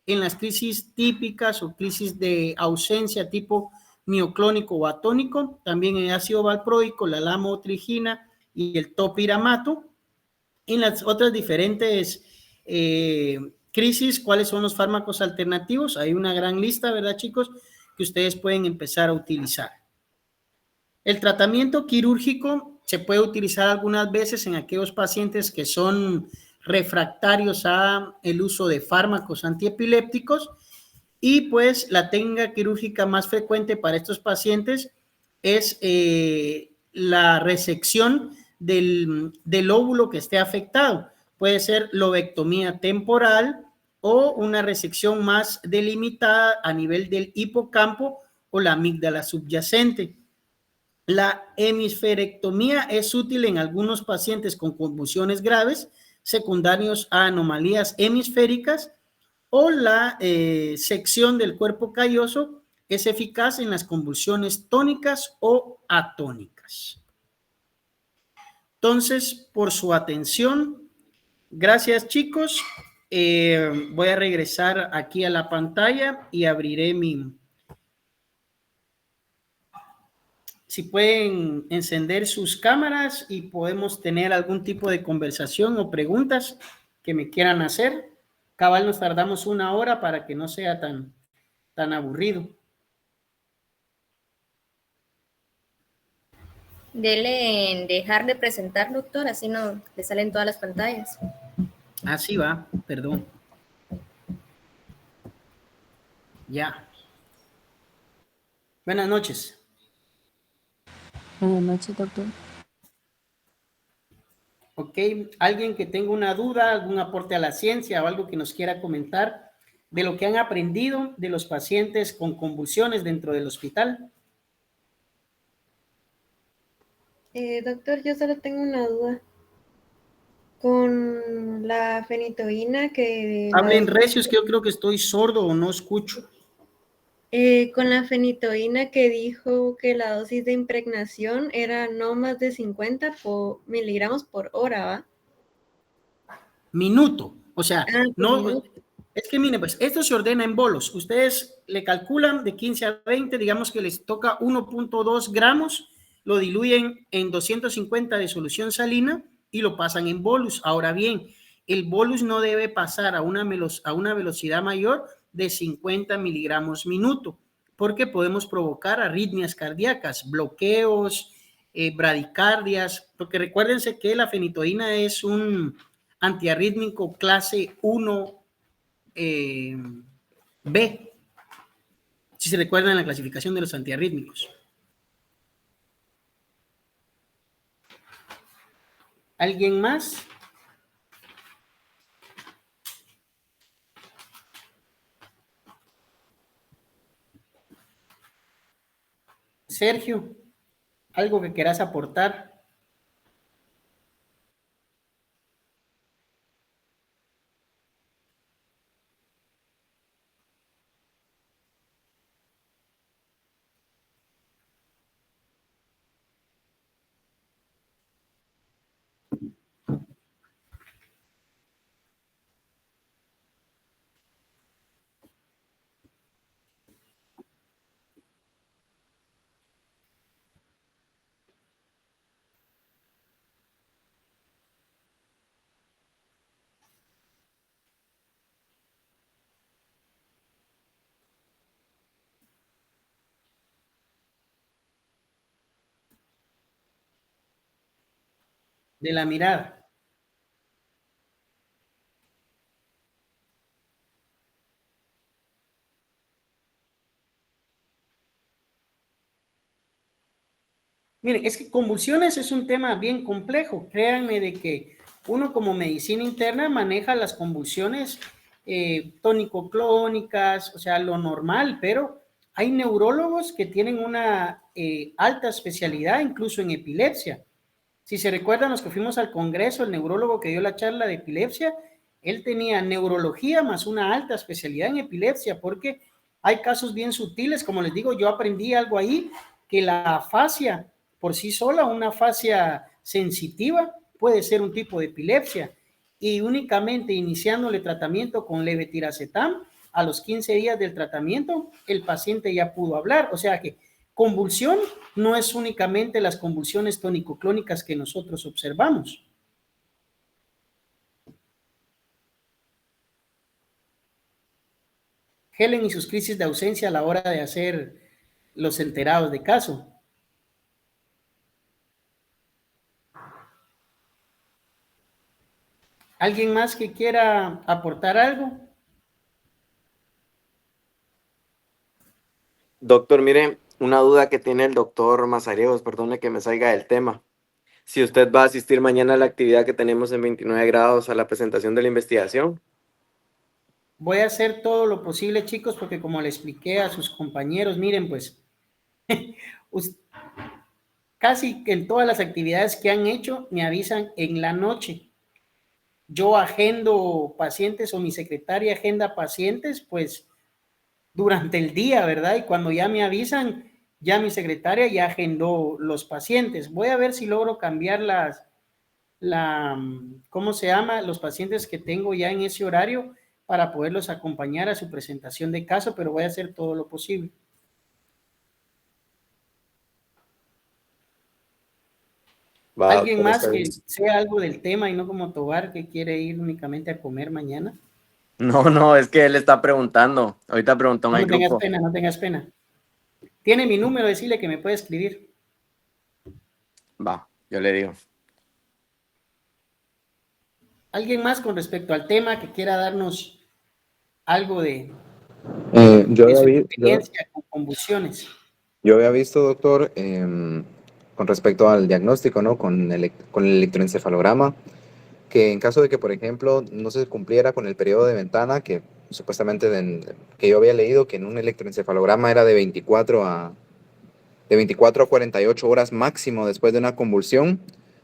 En las crisis típicas o crisis de ausencia tipo mioclónico o atónico, también el ácido valproico, la lamotrigina y el topiramato. En las otras diferentes crisis, ¿cuáles son los fármacos alternativos? Hay una gran lista, ¿verdad, chicos?, que ustedes pueden empezar a utilizar. El tratamiento quirúrgico se puede utilizar algunas veces en aquellos pacientes que son refractarios a el uso de fármacos antiepilépticos, y pues la técnica quirúrgica más frecuente para estos pacientes es la resección del óvulo que esté afectado. Puede ser lobectomía temporal o una resección más delimitada a nivel del hipocampo o la amígdala subyacente. La hemisferectomía es útil en algunos pacientes con convulsiones graves secundarios a anomalías hemisféricas, o la sección del cuerpo calloso es eficaz en las convulsiones tónicas o atónicas. Entonces, por su atención, gracias, chicos. Voy a regresar aquí a la pantalla y abriré si pueden encender sus cámaras y podemos tener algún tipo de conversación o preguntas que me quieran hacer. Cabal, nos tardamos 1 hora para que no sea tan aburrido. Dele en dejar de presentar, doctor, así no le salen todas las pantallas. Así va, perdón. Ya. Buenas noches. Buenas noches, doctor. Ok, alguien que tenga una duda, algún aporte a la ciencia o algo que nos quiera comentar de lo que han aprendido de los pacientes con convulsiones dentro del hospital. Doctor, yo solo tengo una duda. Con la fenitoína que... Hablen recios, que yo creo que estoy sordo o no escucho. Con la fenitoína que dijo que la dosis de impregnación era no más de 50 miligramos por hora, ¿va? Minuto, o sea, no, minuto. es que miren, pues esto se ordena en bolos. Ustedes le calculan de 15 a 20, digamos que les toca 1.2 gramos, lo diluyen en 250 de solución salina y lo pasan en bolus. Ahora bien, el bolus no debe pasar a una velocidad mayor de 50 miligramos minuto, porque podemos provocar arritmias cardíacas, bloqueos, bradicardias, porque recuérdense que la fenitoína es un antiarrítmico clase 1 B, si se recuerdan la clasificación de los antiarrítmicos. ¿Alguien más? Sergio, ¿algo que quieras aportar? de la mirada. Miren, es que convulsiones es un tema bien complejo. Créanme de que uno como medicina interna maneja las convulsiones tónico-clónicas, o sea, lo normal, pero hay neurólogos que tienen una alta especialidad, incluso en epilepsia. Si se recuerdan los que fuimos al congreso, el neurólogo que dio la charla de epilepsia, él tenía neurología más una alta especialidad en epilepsia, porque hay casos bien sutiles, como les digo, yo aprendí algo ahí, que la afasia por sí sola, una afasia sensitiva, puede ser un tipo de epilepsia, y únicamente iniciándole tratamiento con levetiracetam, a los 15 días del tratamiento, el paciente ya pudo hablar, o sea que convulsión no es únicamente las convulsiones tónico-clónicas que nosotros observamos. Helen y sus crisis de ausencia a la hora de hacer los enterados de caso. ¿Alguien más que quiera aportar algo? Doctor, mire, una duda que tiene el doctor Mazariegos, perdone que me salga del tema. Si usted va a asistir mañana a la actividad que tenemos en 29 grados a la presentación de la investigación. Voy a hacer todo lo posible, chicos, porque como le expliqué a sus compañeros, miren, pues, casi en todas las actividades que han hecho me avisan en la noche. Yo agendo pacientes o mi secretaria agenda pacientes, pues, durante el día, ¿verdad? Y cuando ya me avisan, ya mi secretaria ya agendó los pacientes. Voy a ver si logro cambiar ¿cómo se llama? Los pacientes que tengo ya en ese horario para poderlos acompañar a su presentación de caso, pero voy a hacer todo lo posible. ¿Alguien más que sea algo del tema y no como Tobar, que quiere ir únicamente a comer mañana? No, es que él está preguntando. Ahorita preguntó en el grupo. No tengas pena, no tengas pena. Tiene mi número, decirle que me puede escribir. Va, yo le digo. ¿Alguien más con respecto al tema que quiera darnos algo de Yo su había, experiencia con convulsiones? yo había visto, doctor, con respecto al diagnóstico, ¿no? Con el electroencefalograma, que en caso de que, por ejemplo, no se cumpliera con el periodo de ventana, que supuestamente que yo había leído que en un electroencefalograma era de 24 a 48 horas máximo después de una convulsión,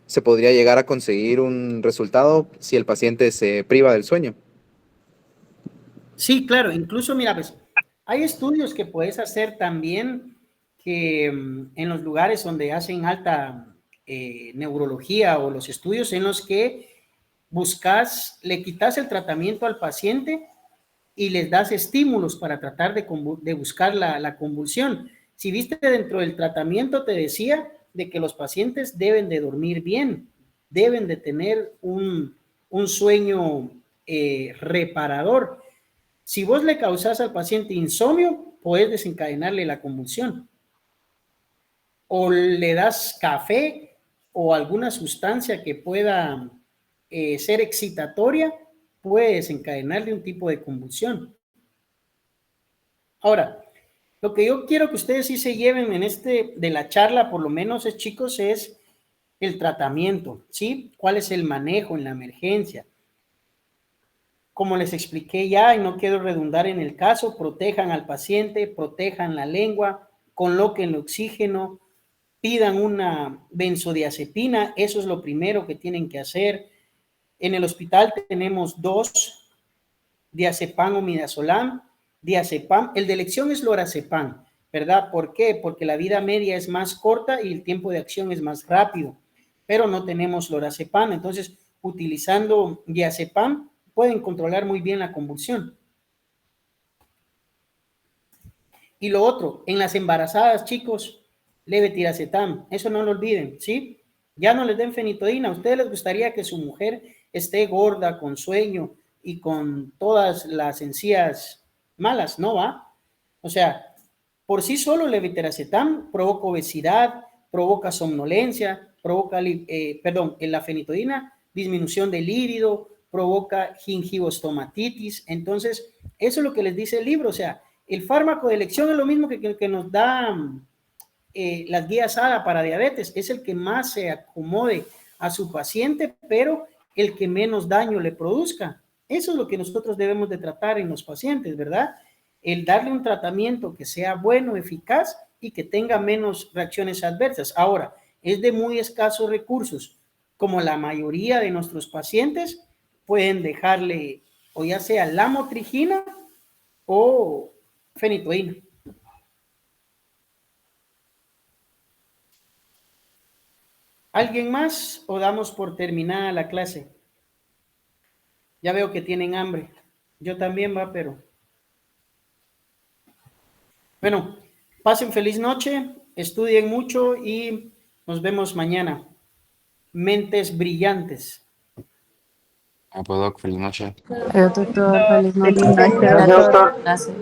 se podría llegar a conseguir un resultado si el paciente se priva del sueño. Sí, claro, incluso, mira, pues, hay estudios que puedes hacer también que en los lugares donde hacen alta neurología o los estudios en los que le quitas el tratamiento al paciente y les das estímulos para tratar de buscar la convulsión. Si viste dentro del tratamiento, te decía de que los pacientes deben de dormir bien, deben de tener un sueño reparador. Si vos le causás al paciente insomnio, puedes desencadenarle la convulsión. O le das café o alguna sustancia que pueda ser excitatoria, puede desencadenarle un tipo de convulsión. Ahora, lo que yo quiero que ustedes sí se lleven de la charla, por lo menos, chicos, es el tratamiento, ¿sí? ¿Cuál es el manejo en la emergencia? Como les expliqué ya, y no quiero redundar en el caso, protejan al paciente, protejan la lengua, coloquen el oxígeno, pidan una benzodiazepina, eso es lo primero que tienen que hacer. En el hospital tenemos 2, diazepam o midazolam. Diazepam, el de elección es lorazepam, ¿verdad? ¿Por qué? Porque la vida media es más corta y el tiempo de acción es más rápido, pero no tenemos lorazepam, entonces utilizando diazepam pueden controlar muy bien la convulsión. Y lo otro, en las embarazadas, chicos, levetiracetam, eso no lo olviden, ¿sí? Ya no les den fenitoína. ¿A ustedes les gustaría que su mujer esté gorda, con sueño y con todas las encías malas? No va. O sea, por sí solo levetiracetam provoca obesidad, provoca somnolencia, provoca, la fenitoína, disminución del líbido, provoca gingivostomatitis. Entonces, eso es lo que les dice el libro. O sea, el fármaco de elección es lo mismo que nos da las guías ADA para diabetes. Es el que más se acomode a su paciente, pero el que menos daño le produzca. Eso es lo que nosotros debemos de tratar en los pacientes, ¿verdad? El darle un tratamiento que sea bueno, eficaz y que tenga menos reacciones adversas. Ahora, es de muy escasos recursos. Como la mayoría de nuestros pacientes, pueden dejarle o ya sea lamotrigina o fenitoína. ¿Alguien más o damos por terminada la clase? Ya veo que tienen hambre. Yo también, pero... Bueno, pasen feliz noche, estudien mucho y nos vemos mañana. Mentes brillantes. Pues, Doc, feliz noche. Doctor, feliz noche. Gracias, doctor. Gracias.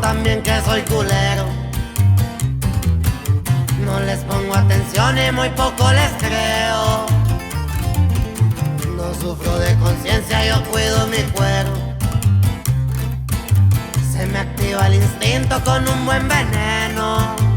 También que soy culero. No les pongo atención y muy poco les creo. No sufro de conciencia, yo cuido mi cuero. Se me activa el instinto con un buen veneno.